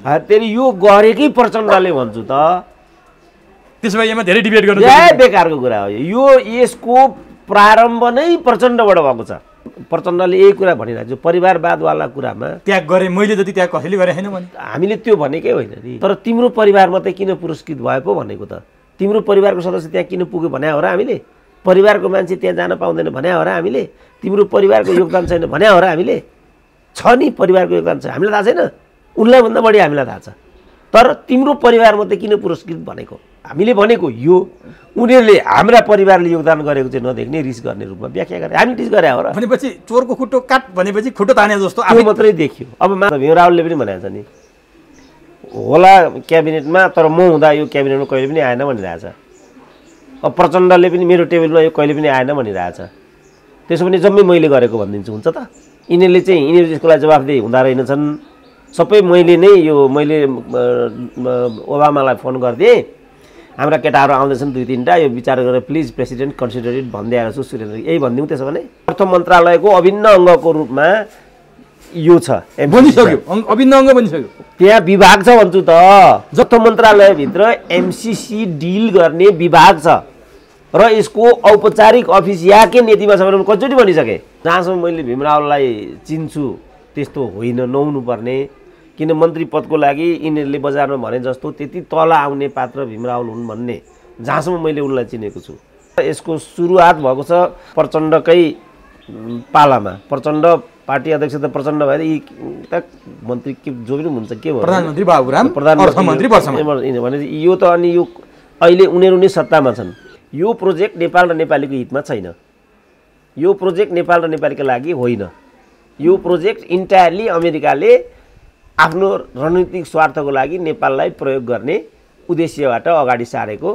तेरि यो गरेकै प्रचण्डले भन्छु त। त्यसो भए यसमा धेरै डिबेट गर्नु बेकारको कुरा हो यो। यसको प्रारम्भ नै प्रचण्डबाट भएको छ। प्रचण्डले यही कुरा भनिरहेको छ परिवारवादवाला कुरामा त्याग गरे मैले जति त्याग कसैले गरे छैन भने हामीले त्यो भनेकै होइन नि। तर तिम्रो परिवार मात्रै किन पुरस्कृत भयो पो भनेको त? तिम्रो परिवारको सदस्य त्यहाँ किन पुग्यो भने हो र हामीले? परिवारको मान्छे त्यहाँ जान पाउँदैन भने हो र हामीले? तिम्रो परिवारको योगदान छैन भने हो र हामीले? छ नि परिवारको योगदान छ, हामीलाई थाहा छैन? उनलाई भन्दा बढी हामीलाई थाहा छ। तर तिम्रो परिवार मात्रै किन पुरस्कृत भनेको? हामीले भनेको यो उनीहरूले हाम्रा परिवारले योगदान गरेको चाहिँ नदेख्ने रिस गर्ने रूपमा व्याख्या गरे। हामी रिस गरे हो र? भनेपछि चोरको खुट्टो काट भनेपछि खुट्टो ताने जस्तो आफै मात्रै देखियो। अब माधव रावलले पनि भनेको छ नि होला क्याबिनेटमा, तर म हुँदा यो क्याबिनेटमा कहिले पनि आएन भनिरहेछ। अब प्रचण्डले पनि मेरो टेबलमा यो कहिले पनि आएन भनिरहेछ। त्यसो भने जम्मै मैले गरेको भनिदिन्छु, हुन्छ त? यिनीहरू त्यसको लागि जवाफदेही हुँदा रहेनछन्। सबै मैले नै यो मैले ओबामालाई फोन गरिदिएँ, हाम्रा केटाहरू आउँदैछन् 2-3टा, यो विचार गरेर प्लिज प्रेसिडेन्ट कन्सिडर इट भन्दै आएको छु सुरेन्द्र। यही भनिदिउँ त्यसो भने अर्थ मन्त्रालयको अभिन्न अङ्गको रूपमा यो छ, बनिसक्यो, अभिन्न अङ्ग बनिसक्यो। त्यहाँ विभाग छ भन्छु त। अर्थ मन्त्रालयभित्र एमसिसी डिल गर्ने विभाग छ र यसको औपचारिक अफिस याकै नीतिमा छ भने कतिचोटि भनिसकेँ। जहाँसम्म मैले भीम रावललाई चिन्छु त्यस्तो होइन, नहुनुपर्ने। किन मन्त्री पदको लागि यिनीहरूले बजारमा भने जस्तो त्यति तल आउने पात्र भीम रावल हुन् भन्ने जहाँसम्म मैले उनलाई चिनेको छु। यसको सुरुवात भएको छ प्रचण्डकै पालामा। प्रचण्ड पार्टी अध्यक्ष त प्रचण्ड भएर यी मन्त्री के जो पनि हुन्छ के भयो, प्रधानमन्त्री बाबुराम, अर्थमन्त्री भने यो त। अनि यो अहिले उनीहरू नै सत्तामा छन्। यो प्रोजेक्ट नेपाल र नेपालीको हितमा छैन। यो प्रोजेक्ट नेपाल र नेपालीका लागि होइन। यो प्रोजेक्ट इन्टायरली अमेरिकाले आफ्नो रणनीतिक स्वार्थको लागि नेपाललाई प्रयोग गर्ने उद्देश्यबाट अगाडि सारेको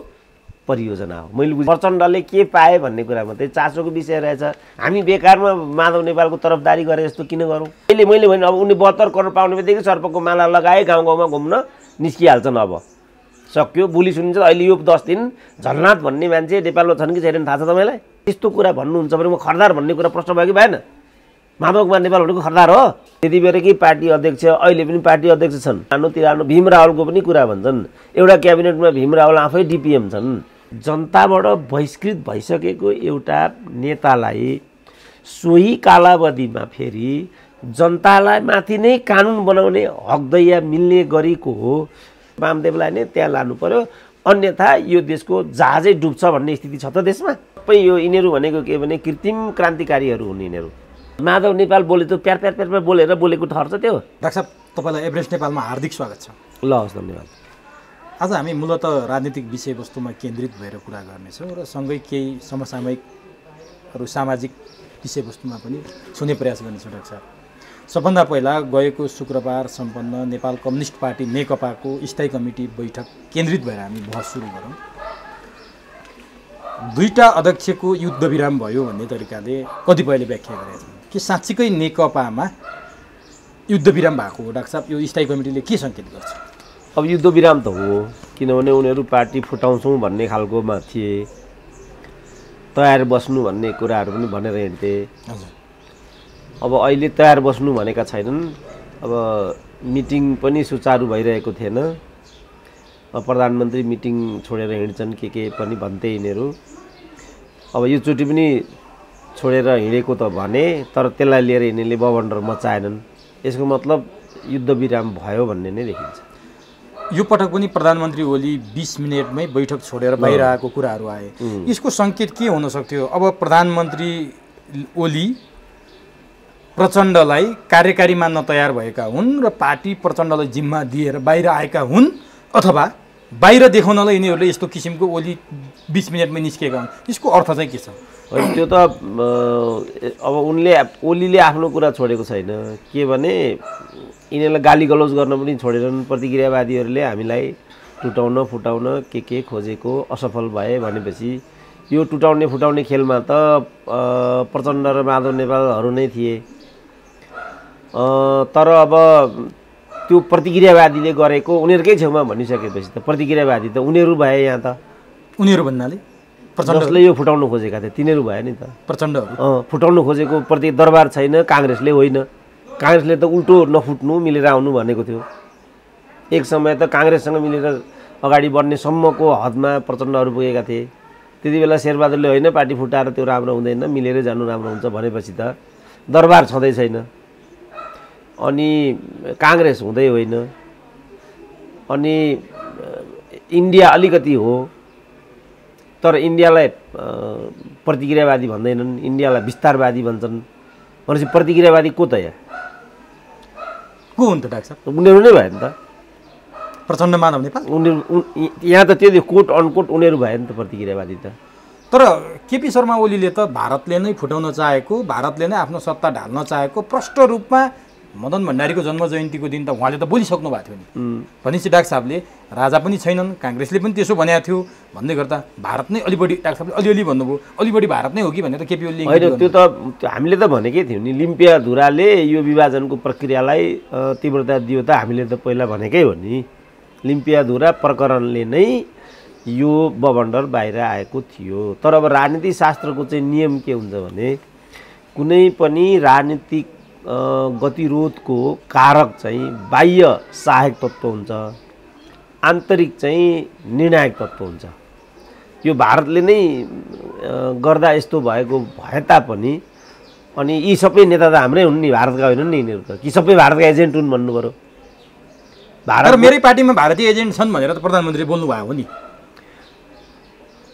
परियोजना हो। मैले प्रचण्डले के पाए भन्ने कुरा मात्रै चासोको विषय रहेछ। हामी बेकारमा माधव नेपालको तरफदारी गरे जस्तो किन गरौँ? मैले भने अब उनी 72 करोड पाउने बित्तिकै सर्पको माला लगाए गाउँ गाउँमा घुम्न निस्किहाल्छन्। अब सक्यो बोली सुनिन्छ। अहिले यो 10 दिन झलनाथ भन्ने मान्छे नेपालमा छन् कि छैनन् थाहा छ तपाईँलाई? त्यस्तो कुरा भन्नुहुन्छ भने म खरदार भन्ने कुरा प्रश्न भयो कि भएन? माधव कुमार नेपाल भनेको खरदार हो? त्यति बेरकै पार्टी अध्यक्ष, अहिले पनि पार्टी अध्यक्ष छन्। तिरानो भीम रावलको पनि कुरा भन्छन्। एउटा क्याबिनेटमा भीम रावल आफै डिपिएम छन्। जनताबाट बहिष्कृत भइसकेको एउटा नेतालाई सोही कालावधिमा फेरि जनतालाई माथि नै कानुन बनाउने हकदैया मिल्ने गरेको हो। वामदेवलाई नै त्यहाँ लानु पर्यो, अन्यथा यो देशको जहाजै डुब्छ भन्ने स्थिति छ त देशमा। सबै यो यिनीहरू भनेको के भने कृत्रिम क्रान्तिकारीहरू हुन् यिनीहरू। माधव नेपाल बोले त प्यार प्यार प्यार बोलेर बोलेको ठहर छ त्यो। डाक्टर साहब तपाईँलाई एभरेस्ट नेपालमा हार्दिक स्वागत छ। ल हस्, धन्यवाद। आज हामी मूलतः राजनीतिक विषयवस्तुमा केन्द्रित भएर कुरा गर्नेछौँ र सँगै केही समसामयिकहरू सामाजिक विषयवस्तुमा पनि छुने प्रयास गर्नेछौँ। डाक्टर साहब, सबभन्दा पहिला गएको शुक्रबार सम्पन्न नेपाल कम्युनिस्ट पार्टी नेकपाको स्थायी कमिटी बैठक केन्द्रित भएर हामी बहस सुरु गरौँ। 2टा अध्यक्षको युद्धविराम भयो भन्ने तरिकाले कतिपयले व्याख्या गरेका छन् कि साँच्चीकै नेकपामा युद्धविराम भएको हो? डाक्टर साहब, यो स्थायी कमिटीले के सङ्केत गर्छ? अब युद्धविराम त हो, किनभने उनीहरू पार्टी फुटाउँछौँ भन्ने खालकोमा थिए, तयार बस्नु भन्ने कुराहरू पनि भनेर हिँड्थे। हजुर, अब अहिले तयार बस्नु भनेका छैनन्। अब मिटिङ पनि सुचारू भइरहेको थिएन। प्रधानमन्त्री मिटिङ छोडेर हिँड्छन् के पनि भन्थे यिनीहरू। अब यो चोटि पनि छोडेर हिँडेको त भने, तर त्यसलाई लिएर यिनीहरूले बवन्डर मचाएनन्। यसको मतलब युद्धविराम भयो भन्ने नै देखिन्छ। यो पटक पनि प्रधानमन्त्री ओली 20 मिनटमै बैठक छोडेर बाहिर आएको कुराहरू आए। यसको सङ्केत के हुन सक्थ्यो? अब प्रधानमन्त्री ओली प्रचण्डलाई कार्यकारी मान्न तयार भएका हुन् र पार्टी प्रचण्डलाई जिम्मा दिएर बाहिर आएका हुन्, अथवा बाहिर देखाउनलाई यिनीहरूले यस्तो किसिमको ओली 20 मिनटमै निस्केका हुन्। यसको अर्थ चाहिँ के छ? त्यो त अब ओलीले आफ्नो कुरा छोडेको छैन। के भने यिनीहरूलाई गाली गलौज गर्न पनि छोडेनन्। प्रतिक्रियावादीहरूले हामीलाई टुटाउन फुटाउन के खोजेको असफल भए भनेपछि यो टुटाउने फुटाउने खेलमा त प्रचण्ड र माधव नेपालहरू नै थिए। तर अब त्यो प्रतिक्रियावादीले गरेको उनीहरूकै छेउमा भनिसकेपछि त प्रतिक्रियावादी त उनीहरू भए। यहाँ त उनीहरू भन्नाले जसले यो फुटाउनु खोजेका थिए तिनीहरू भए नि त। प्रचण्डहरू फुटाउनु खोजेको प्रति दरबार छैन, काङ्ग्रेसले होइन। काङ्ग्रेसले त उल्टो नफुट्नु मिलेर आउनु भनेको थियो। एक समय त काङ्ग्रेससँग मिलेर अगाडि बढ्ने सम्मको हदमा प्रचण्डहरू पुगेका थिए। त्यति बेला शेरबहादुरले होइन पार्टी फुटाएर त्यो राम्रो हुँदैन, मिलेरै जानु राम्रो हुन्छ भनेपछि त दरबार छँदै छैन। अनि काङ्ग्रेस हुँदै होइन, अनि इन्डिया अलिकति हो तर इन्डियालाई प्रतिक्रियावादी भन्दैनन्, इन्डियालाई विस्तारवादी भन्छन्। भनेपछि प्रतिक्रियावादी को त यहाँ? को हुन् त डाक्टर साहब? उनीहरू नै भयो नि त। प्रचण्ड माधव नेपाल उनीहरू यहाँ त त्यो कोट अनकोट उनीहरू भयो नि त प्रतिक्रियावादी त। तर केपी शर्मा ओलीले त भारतले नै फुटाउन चाहेको, भारतले नै आफ्नो सत्ता ढाल्न चाहेको प्रष्ट रूपमा मदन भण्डारीको जन्म जयन्तीको दिन त उहाँले त बोलिसक्नु भएको थियो नि। भनेपछि डाक्टर साहबले राजा पनि छैनन्, काङ्ग्रेसले पनि त्यसो भनेको थियो भन्दै गर्दा भारत नै अलि बढी, डाक्टर साहबले अलिअलि भन्नुभयो, अलि बढी भारत नै हो कि भनेर केपी ओलीले होइन। त्यो त हामीले त भनेकै थियौँ नि, लिम्पियाधुराले यो विभाजनको प्रक्रियालाई तीव्रता दियो त हामीले त पहिला भनेकै हो नि। लिम्पियाधुरा प्रकरणले नै यो बबन्डर बाहिर आएको थियो। तर अब राजनीति शास्त्रको चाहिँ नियम के हुन्छ भने कुनै पनि राजनीतिक गतिरोधको कारक चाहिँ बाह्य सहायक तत्त्व हुन्छ, आन्तरिक चाहिँ निर्णायक तत्त्व हुन्छ। यो भारतले नै गर्दा यस्तो भएको भए तापनि अनि यी सबै नेता त हाम्रै हुन् नि, भारतका होइनन् नि यिनीहरू त, कि सबै भारतका एजेन्ट हुन् भन्नु पऱ्यो? भारत मेरै पार्टीमा भारतीय एजेन्ट छन् भनेर त प्रधानमन्त्री बोल्नुभयो हो नि।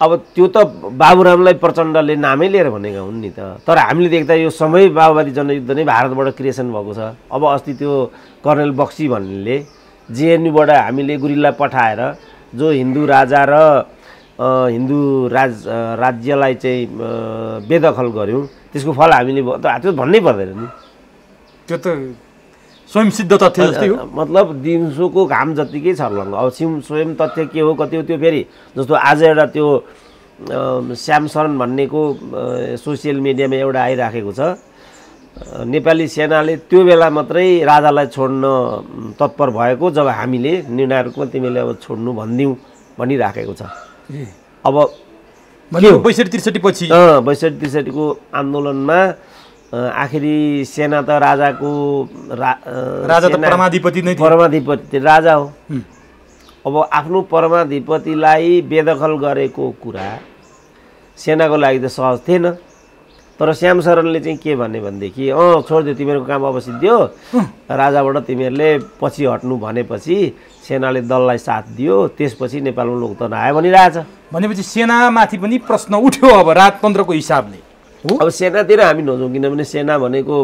अब त्यो त बाबुरामलाई प्रचण्डले नामै लिएर भनेका हुन् नि त। तर हामीले देख्दा यो समय माओवादी जनयुद्ध नै भारतबाट क्रिएसन भएको छ। अब अस्ति त्यो कर्नेल बक्सी भन्नेले जेएनयूबाट हामीले गुरिल्ला पठाएर जो हिन्दू राजा र हिन्दू राज्यलाई चाहिँ बेदखल गऱ्यौँ, त्यसको फल हामीले त्यो भन्नै पर्दैन नि। त्यो त स्वयं सिद्ध तथ्य जस्तै हो। मतलब दिउँसोको घाम जतिकै छर्लङ्ग। अब स्वयं तथ्य के हो कति हो त्यो फेरि जस्तो आज एउटा त्यो श्यामशरण भन्नेको सोसियल मिडियामा एउटा आइराखेको छ, नेपाली सेनाले त्यो बेला मात्रै राजालाई छोड्न तत्पर भएको जब हामीले निर्णायकमा तिमीले अब छोड्नु भनिदिउँ भनिराखेको छ। अब 62-63 पछि 62-63 को आन्दोलनमा आखिरी सेना त राजाको राजा त परमाधिपति नै थियो, परमाधिपति राजा हो। अब आफ्नो परमाधिपतिलाई बेदखल गरेको कुरा सेनाको लागि त सहज थिएन। तर श्यामशरणले चाहिँ के भन्ने भनेदेखि छोडिदियो, तिमीहरूको काम अब सिद्धियो, राजाबाट तिमीहरूले पछि हट्नु भनेपछि सेनाले दललाई साथ दियो, त्यसपछि नेपालमा लोकतन्त्र आयो भनिरहेछ। भनेपछि सेनामाथि पनि प्रश्न उठ्यो अब राजतन्त्रको हिसाबले। अब सेनातिर हामी नजाउँ, किनभने सेना भनेको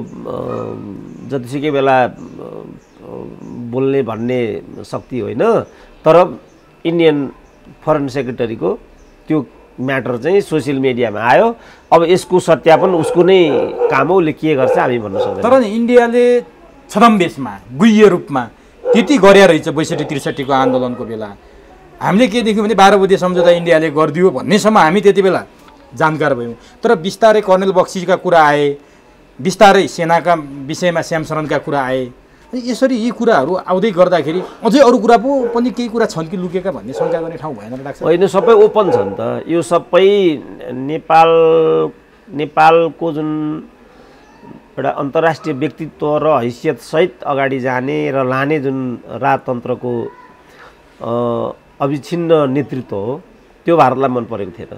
जतिसुकै बेला बोल्ने भन्ने शक्ति होइन। तर इन्डियन फरेन सेक्रेटरीको त्यो म्याटर चाहिँ सोसियल मिडियामा आयो। अब यसको सत्यापन उसको नै काम हो, उसले के गर्छ हामी भन्न सक्दैनौँ। तर इन्डियाले छदमवेशमा गुह्य रूपमा त्यति गरे रहेछ 62-63 को आन्दोलनको बेला। हामीले के देख्यौँ भने 12 बुँदे सम्झौता इन्डियाले गरिदियो भन्नेसम्म हामी त्यति बेला जानकार भयौँ। तर बिस्तारै कर्नेल बक्सीका कुरा आए, बिस्तारै सेनाका विषयमा श्यामशरणका कुरा आए। अनि यसरी यी कुराहरू आउँदै गर्दाखेरि अझै अरू कुरा पो पनि केही कुरा छन् कि लुकेका भन्ने शङ्का गर्ने ठाउँ भएन डाक्टर? होइन, सबै ओपन छ नि त। यो सबै नेपालको जुन एउटा अन्तर्राष्ट्रिय व्यक्तित्व र हैसियतसहित अगाडि जाने र लाने जुन राजतन्त्रको अविच्छिन्न नेतृत्व हो, त्यो भारतलाई मन परेको थिएन।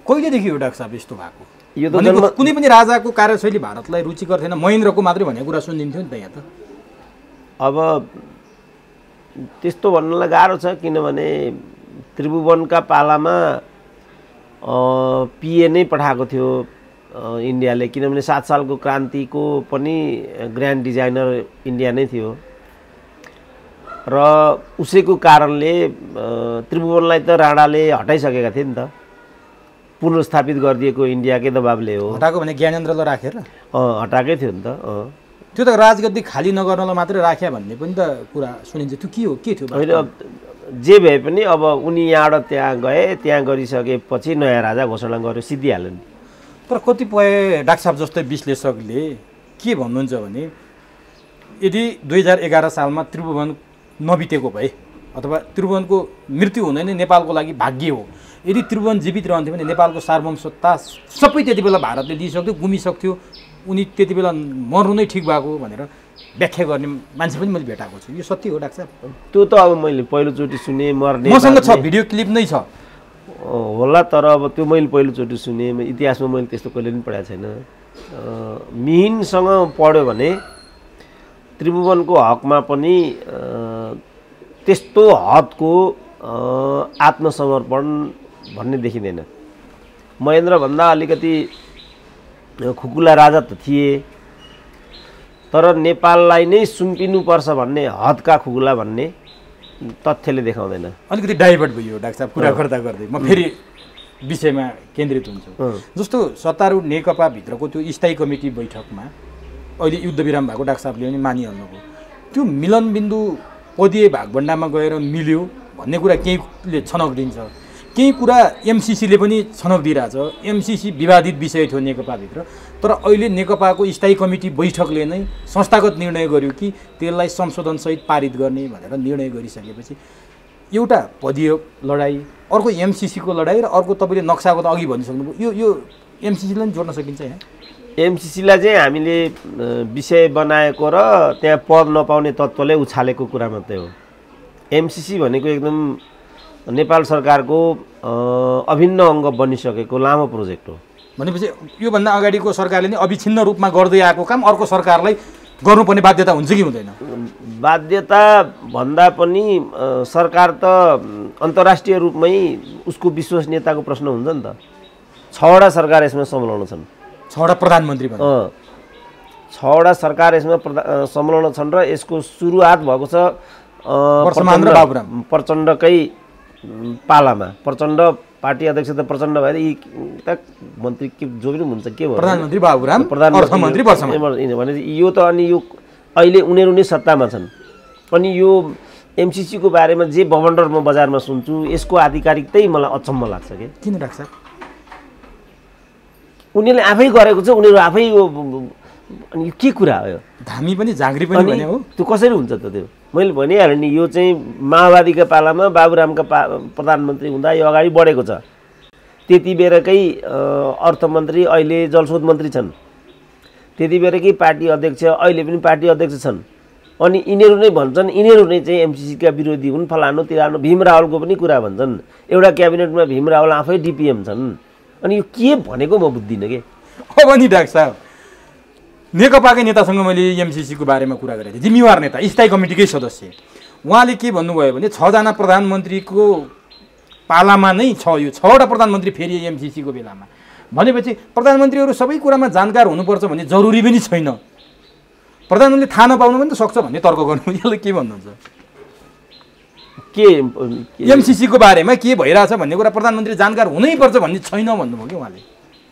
कहिलेदेखि हो डाक्टर साहब यस्तो भएको? यो त कुनै पनि राजाको कार्यशैली भारतलाई रुचिकर थिएन, महेन्द्रको मात्रै भन्ने कुरा सुनिन्थ्यो नि त यहाँ त। अब त्यस्तो भन्नलाई गाह्रो छ, किनभने त्रिभुवनका पालामा पिए नै पठाएको थियो इन्डियाले, किनभने 7 सालको क्रान्तिको पनि ग्रान्ड डिजाइनर इन्डिया नै थियो र उसैको कारणले त्रिभुवनलाई त राणाले हटाइसकेका थिए नि त। पुनर्स्थापित गरिदिएको इन्डियाकै दबाबले हो। हटाएको भने ज्ञानेन्द्रलाई राखेर हटाएकै थियो नि त। त्यो त राजगद्दी खाली नगर्नलाई मात्रै राख्या भन्ने पनि त कुरा सुनिन्छ। त्यो के हो, के थियो? होइन, जे भए पनि अब उनी यहाँबाट त्यहाँ गए, त्यहाँ गरिसकेपछि नयाँ राजा घोषणा गर्यो, सिद्धिहाल्यो नि। तर कतिपय डाक्टर साहब जस्तै विश्लेषकले के भन्नुहुन्छ भने यदि 2011 सालमा त्रिभुवन नबितेको भए अथवा त्रिभुवनको मृत्यु हुँदै नै नेपालको लागि भाग्य हो, यदि त्रिभुवन जीवित रहन्थ्यो भने नेपालको सार्वभौमसत्ता सबै त्यति बेला भारतले दिइसक्थ्यो, गुमिसक्थ्यो, उनी त्यति बेला मर्नु नै ठिक भएको भनेर व्याख्या गर्ने मान्छे पनि मैले भेटाएको छु। यो सत्य हो डाक्टर साहब? त्यो त अब मैले पहिलोचोटि सुने, मर्ने मसँग छ, भिडियो क्लिप नै छ होला, तर अब त्यो मैले पहिलोचोटि सुने, इतिहासमा मैले त्यस्तो कहिले पनि पढाएको छैन। मिहिनसँग पढ्यो भने त्रिभुवनको हकमा पनि त्यस्तो हदको आत्मसमर्पण भन्ने देखिँदैन। महेन्द्रभन्दा अलिकति खुकुला राजा त थिए, तर नेपाललाई नै सुम्पिनुपर्छ भन्ने हदका खुकुला भन्ने तथ्यले देखाउँदैन। अलिकति डाइभर्ट भयो डाक्टर साहब कुरा गर्दा गर्दै, म फेरि विषयमा केन्द्रित हुन्छु। जस्तो सत्तारूढ नेकपाभित्रको त्यो स्थायी कमिटी बैठकमा अहिले युद्धविराम भएको डाक्टर साहबले पनि मानिहाल्नुभयो, त्यो मिलनबिन्दु पदीय भागभण्डामा गएर मिल्यो भन्ने कुरा केहीले छनक दिन्छ, केही कुरा एमसिसीले पनि छनक दिइरहेछ। एमसिसी विवादित विषय थियो नेकपाभित्र, तर अहिले नेकपाको स्थायी कमिटी बैठकले नै संस्थागत निर्णय गर्यो कि त्यसलाई संशोधनसहित पारित गर्ने भनेर निर्णय गरिसकेपछि एउटा पदीय लडाइँ, अर्को एमसिसीको लडाइँ र अर्को तपाईँले नक्साको त अघि भनिसक्नुभयो, यो एमसिसीलाई पनि जोड्न सकिन्छ यहाँ? एमसिसीलाई चाहिँ हामीले विषय बनाएको र त्यहाँ पद नपाउने तत्त्वले उछालेको कुरा मात्रै हो। एमसिसी भनेको एकदम नेपाल सरकारको अभिन्न अङ्ग बनिसकेको लामो प्रोजेक्ट हो। भनेपछि योभन्दा अगाडिको सरकारले नै अविच्छिन्न रूपमा गर्दै आएको काम अर्को सरकारलाई गर्नुपर्ने बाध्यता हुन्छ कि हुँदैन? बाध्यता भन्दा पनि सरकार त अन्तर्राष्ट्रिय रूपमै उसको विश्वसनीयताको प्रश्न हुन्छ नि त। 6वटा सरकार यसमा सम्झाउन छन्, 6वटा प्रधानमन्त्री भने 6वटा सरकार यसमा सम्झाउन छन् र यसको सुरुवात भएको छ प्रचण्डकै पालामा। प्रचण्ड पार्टी अध्यक्ष त प्रचण्ड भएर यी त मन्त्री के जो पनि हुन्छ, के भयो प्रधानमन्त्री बाबुराम, अर्थमन्त्री भने यो त। अनि यो अहिले उनीहरू नै सत्तामा छन्, अनि यो एमसिसीको बारेमा जे बवन्डर म बजारमा सुन्छु यसको आधिकारिकतै मलाई अचम्म लाग्छ। के किन डाक्टर साहब? उनीहरूले आफै गरेको छ, उनीहरू आफै यो, अनि यो के कुरा हो? यो धामी पनि झाँक्री पनि भने हो, त्यो कसरी हुन्छ त? त्यो मैले भनिहालेँ नि, यो चाहिँ माओवादीका पालामा बाबुरामका प्रधानमन्त्री हुँदा यो अगाडि बढेको छ। त्यति बेरकै अर्थमन्त्री अहिले जलस्रोत मन्त्री छन्, त्यति बेरकै पार्टी अध्यक्ष अहिले पनि पार्टी अध्यक्ष छन्। अनि यिनीहरू नै भन्छन्, यिनीहरू नै चाहिँ एमसिसीका विरोधी हुन्, फलानु तिरानु। भीम रावलको पनि कुरा भन्छन्, एउटा क्याबिनेटमा भीम रावल आफै डिपिएम छन्। अनि यो के भनेको म बुझ्दिनँ के। अब नि डाक्टर साहब, नेकपाकै नेतासँग मैले एमसिसीको बारेमा कुरा गरेको थिएँ, जिम्मेवार नेता, स्थायी कमिटीकै सदस्य। उहाँले के भन्नुभयो भने 6जना प्रधानमन्त्रीको पालामा नै यो 6वटा प्रधानमन्त्री फेरि एमसिसीको बेलामा, भनेपछि प्रधानमन्त्रीहरू सबै कुरामा जानकार हुनुपर्छ भन्ने जरुरी पनि छैन। प्रधानमन्त्रीले थाहा नपाउनु पनि त सक्छ भन्ने तर्क गर्नु, यसले के भन्नुहुन्छ? के एमसिसीको बारेमा के भइरहेछ भन्ने कुरा प्रधानमन्त्री जानकार हुनैपर्छ भन्ने छैन भन्नुभयो कि उहाँले।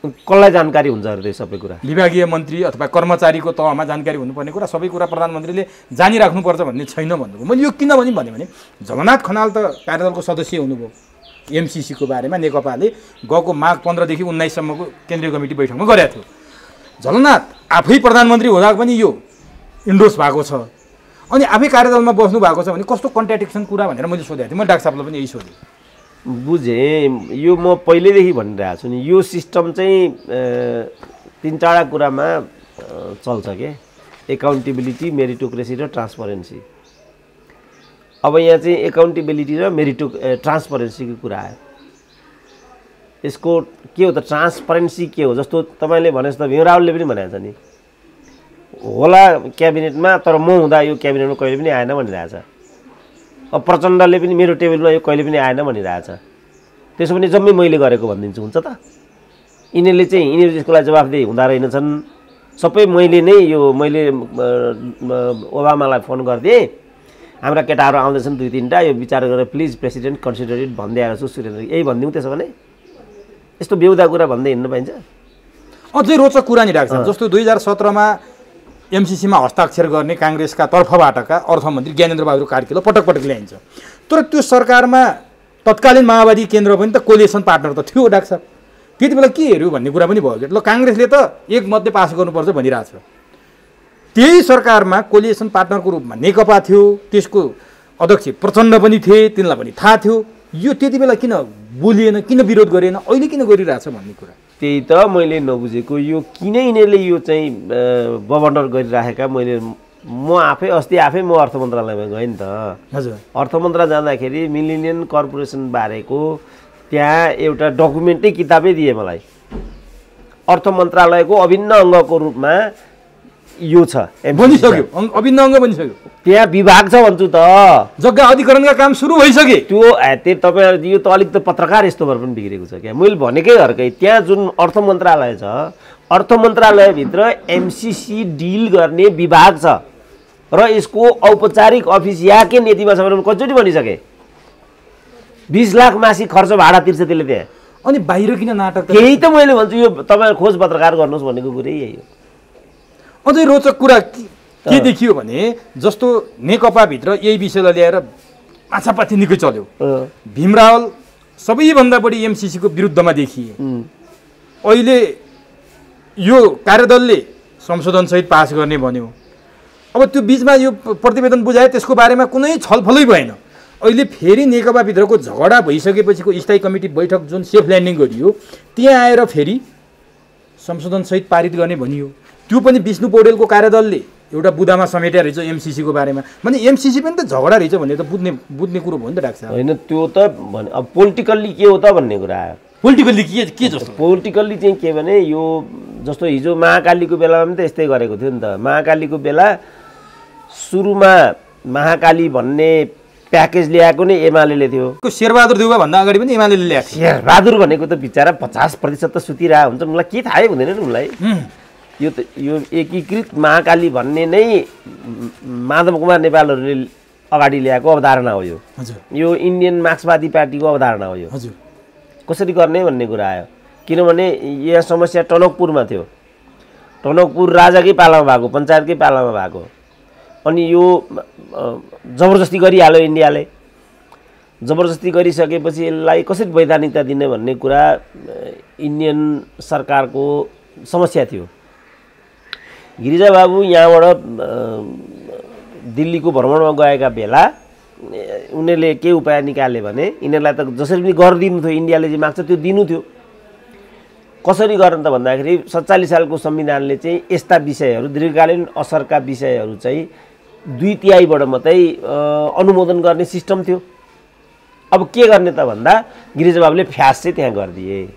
कसलाई जानकारी हुन्छ अरे सबै कुरा? विभागीय मन्त्री अथवा कर्मचारीको तहमा जानकारी हुनुपर्ने कुरा सबै कुरा प्रधानमन्त्रीले जानिराख्नुपर्छ भन्ने छैन भन्नुभयो। मैले यो किन भने जगन्नाथ खनाल त कार्यदलको सदस्य हुनुभयो, एमसिसीको बारेमा नेकपाले गएको माघ 15 देखि 19 सम्मको केन्द्रीय कमिटी बैठकमा गरेको थियो। झलनाथ आफै प्रधानमन्त्री हुँदा पनि यो इन्डोर्स भएको छ, अनि आफै कार्यदलमा बस्नु भएको छ भने कस्तो कन्ट्राडिक्सन कुरा भनेर मैले सोधेको थिएँ। म डाक्टर साहबलाई पनि यही सोधेँ। बुझेँ, यो म पहिल्यैदेखि भनिरहेको छु नि, यो सिस्टम चाहिँ 3-4 कुरामा चल्छ के, एकाउन्टेबिलिटी, मेरिटोक्रेसी र ट्रान्सपरेन्सी। अब यहाँ चाहिँ एकाउन्टेबिलिटी र ट्रान्सपरेन्सीको कुरा आयो। यसको के हो त? ट्रान्सपरेन्सी के हो? जस्तो तपाईँले भने जस्तो भीम रावलले पनि भनेको छ नि, होला क्याबिनेटमा, तर म हुँदा यो क्याबिनेटमा कहिले पनि आएन भनिरहेछ। अब प्रचण्डले पनि मेरो टेबलमा यो कहिले पनि आएन भनिरहेछ। त्यसो भने जम्मै मैले गरेको भनिदिन्छु, हुन्छ त? यिनीहरू त्यसको लागि जवाफदेही हुँदा रहेनछन्। सबै मैले नै मैले ओबामालाई फोन गरिदिएँ, हाम्रा केटाहरू आउँदैछन् 2-3टा, यो विचार गरेर प्लिज प्रेसिडेन्ट कन्सिडर इट भन्दै आएको छु सुरेन्द्र, यही भनिदिउँ। त्यसो भने यस्तो बेहुदा कुरा भन्दै हिँड्नु पाइन्छ? अझै रोचक कुरा नि डाक्टर, जस्तो 2017मा एमसिसीमा हस्ताक्षर गर्ने काङ्ग्रेसका तर्फबाटका अर्थमन्त्री ज्ञानेन्द्र बहादुर कार्कीलाई पटक पटक ल्याइन्छ, तर त्यो सरकारमा तत्कालीन माओवादी केन्द्र पनि त कोलिएसन पार्टनर त थियो डाक्टर साहब। त्यति बेला के हेऱ्यो भन्ने कुरा पनि भयो। ल काङ्ग्रेसले त एक मध्ये पास गर्नुपर्छ भनिरहेछ, त्यही सरकारमा कोलिएसन पार्टनरको रूपमा नेकपा थियो, त्यसको अध्यक्ष प्रचण्ड पनि थिए, तिनलाई पनि थाहा थियो। यो त्यति बेला किन बोलिएन, किन विरोध गरेन, अहिले किन गरिरहेछ भन्ने कुरा त्यही त मैले नबुझेको। यो किन यिनीहरूले यो चाहिँ बवन्डर गरिराखेका मैले म आफै म अर्थ मन्त्रालयमा गएँ नि त। हजुर अर्थ मन्त्रालय जाँदाखेरि मिलेनियम कर्पोरेसन बारेको त्यहाँ एउटा डकुमेन्टै किताबै दिए मलाई। अर्थ मन्त्रालयको अभिन्न अङ्गको रूपमा यो छ, बनिसक्यो, अभिन्न अङ्ग बनिसक्यो, त्यहाँ विभाग छ भन्छु त। जग्गा अधिकरणका काम सुरु भइसके। त्यो तपाईँ यो त अलिक त पत्रकार यस्तो भएर पनि बिग्रेको छ क्या। मैले भनेकै अर्कै, त्यहाँ जुन अर्थ मन्त्रालय छ, अर्थ मन्त्रालयभित्र एमसिसी डिल गर्ने विभाग छ र यसको औपचारिक अफिस याकै नीतिमा छ भने कतिचोटि भनिसके। 20 लाख मासिक खर्च भाडा तिर्छ त्यसले त्यहाँ। अनि बाहिर किन नाटक? केही त मैले भन्छु, यो तपाईँ खोज पत्रकार गर्नुहोस् भनेको कुरै यही हो। अझै रोचक कुरा के देखियो भने जस्तो नेकपाभित्र यही विषयलाई ल्याएर माछापाती निकै चल्यो। भीम रावल सबैभन्दा बढी एमसिसीको विरुद्धमा देखिए। अहिले यो कार्यदलले संशोधनसहित पास गर्ने भन्यो। अब त्यो बिचमा यो प्रतिवेदन बुझायो, त्यसको बारेमा कुनै छलफलै भएन। अहिले फेरि नेकपाभित्रको झगडा भइसकेपछिको स्थायी कमिटी बैठक जुन सेफ ल्यान्डिङ गरियो, त्यहाँ आएर फेरि संशोधनसहित पारित गर्ने भनियो। त्यो पनि विष्णु पौडेलको कार्यदलले एउटा बुदामा समेट्या रहेछ एमसिसीको बारेमा। भने एमसिसी पनि त झगडा रहेछ भन्ने त बुझ्ने कुरो भयो नि त डाक्टर साहब। होइन त्यो त भने अब पोलिटिकल्ली के हो त भन्ने कुरा आयो। पोलिटिकल्ली के जस्तो? पोलिटिकल्ली चाहिँ के भने यो जस्तो हिजो महाकालीको बेलामा पनि त यस्तै गरेको थियो नि त। महाकालीको बेला सुरुमा महाकाली भन्ने प्याकेज ल्याएको नै एमाले थियो। शेरबहादुर देउवा भन्दा अगाडि पनि एमाले ल्याएको। शेरबहादुर भनेको त बिचरा 50% त सुतिरहेको हुन्छ, मलाई के थाहै हुँदैन नि उसलाई। यो एकीकृत महाकाली भन्ने नै माधव कुमार नेपालहरूले अगाडि ल्याएको अवधारणा हो। यो इन्डियन मार्क्सवादी पार्टीको अवधारणा हो। यो कसरी गर्ने भन्ने कुरा आयो, किनभने यहाँ समस्या टनकपुरमा थियो। टनकपुर राजाकै पालामा भएको, पञ्चायतकै पालामा भएको। अनि यो जबरजस्ती गरिहाल्यो इन्डियाले। जबरजस्ती गरिसकेपछि यसलाई कसरी वैधानिकता दिने भन्ने कुरा इन्डियन सरकारको समस्या थियो। गिरिजा बाबु यहाँबाट दिल्लीको भ्रमणमा गएका बेला उनीहरूले के उपाय निकाले भने यिनीहरूलाई त जसरी पनि गरिदिनु थियो, इन्डियाले जे माग्छ त्यो दिनु थियो। कसरी गर्ने त भन्दाखेरि 47 सालको संविधानले चाहिँ यस्ता विषयहरू, दीर्घकालीन असरका विषयहरू चाहिँ 2/3बाट मात्रै अनुमोदन गर्ने सिस्टम थियो। अब के गर्ने त भन्दा गिरिजा बाबुले फ्यास चाहिँ त्यहाँ गरिदिए।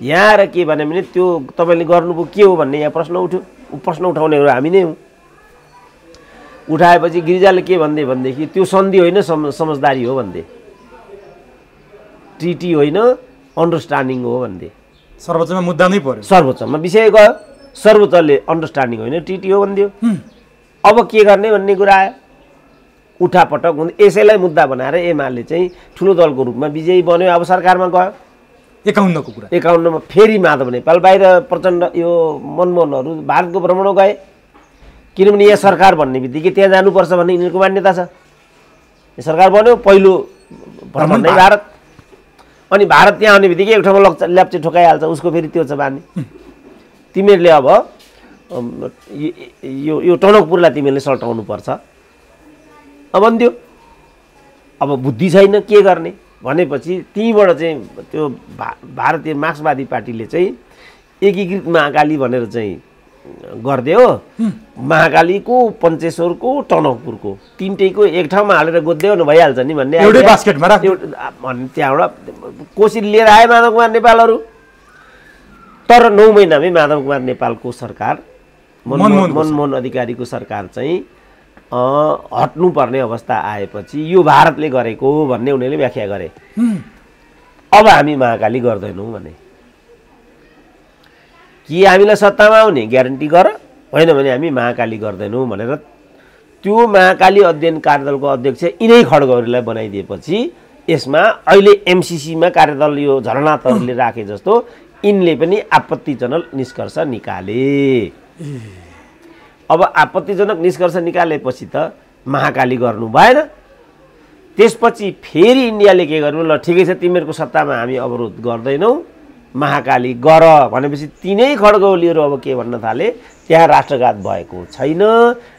यहाँ आएर के भने त्यो तपाईँले गर्नुभयो के हो भन्ने यहाँ प्रश्न उठ्यो। प्रश्न उठाउनेहरू हामी नै हौँ। उठाएपछि गिरिजाले के भन्दै भनेदेखि त्यो सन्धि होइन, समझदारी हो भन्दै, ट्रिटी होइन अन्डरस्ट्यान्डिङ हो भन्दै। सर्वोच्चमा मुद्दा नै पर्यो, सर्वोच्चमा विषय गयो। सर्वोच्चले अन्डरस्ट्यान्डिङ होइन ट्रिटी हो भनिदियो। अब के गर्ने भन्ने कुरा आयो। उठापटक हुँदै यसैलाई मुद्दा बनाएर एमाले चाहिँ ठुलो दलको रूपमा विजयी बन्यो। अब सरकारमा गयो। 51को कुरा, 51मा फेरि माधव नेपाल बाहिर प्रचण्ड यो मनमोहनहरू भारतको भ्रमण गए। किनभने यहाँ सरकार भन्ने बित्तिकै त्यहाँ जानुपर्छ भन्ने यिनीहरूको मान्यता छ। सरकार बन्यो, पहिलो भ्रमण नै भारत। अनि भारत त्यहाँ आउने बित्तिकै एक ठाउँमा ल्याप्चे ठोकाइहाल्छ, उसको फेरि त्यो छ बानी। तिमीहरूले अब यो टनकपुरलाई तिमीहरूले सल्टाउनु पर्छ भन्थ्यो। अब बुद्धि छैन के गर्ने भनेपछि त्यहीँबाट चाहिँ त्यो भारतीय मार्क्सवादी पार्टीले चाहिँ एकीकृत महाकाली भनेर चाहिँ गरिदियो। महाकालीको, पञ्चेश्वरको, टनकपुरको तीनटैको एक ठाउँमा हालेर गोद्दियो न भइहाल्छ नि भन्ने एउटै बास्केटमा राख्यो भन्ने त्यहाँबाट कोसिस लिएर आए माधव कुमार नेपालहरू। तर 9 महिनामै माधव कुमार नेपालको सरकार, मनमोहन अधिकारीको सरकार चाहिँ हट्नुपर्ने अवस्था आएपछि यो भारतले गरेको भन्ने उनीहरूले व्याख्या गरे। अब हामी महाकाली गर्दैनौँ भने कि हामीलाई सत्तामा आउने ग्यारेन्टी गर, होइन भने हामी महाकाली गर्दैनौँ भनेर त्यो महाकाली अध्ययन कार्यदलको अध्यक्ष यिनै खड्गौरीलाई बनाइदिएपछि यसमा अहिले एमसिसीमा कार्यदल यो झलनाथहरूले राखे जस्तो यिनले पनि आपत्तिजनक निष्कर्ष निकाले। अब आपत्तिजनक निष्कर्ष निकालेपछि त महाकाली गर्नु भएन। त्यसपछि फेरि इन्डियाले के गर्नु, ल ठिकै छ तिमीहरूको सत्तामा हामी अवरोध गर्दैनौँ, महाकाली गर भनेपछि तिनै खड्गौलीहरू अब के भन्न थाले, त्यहाँ राष्ट्रघात भएको छैन,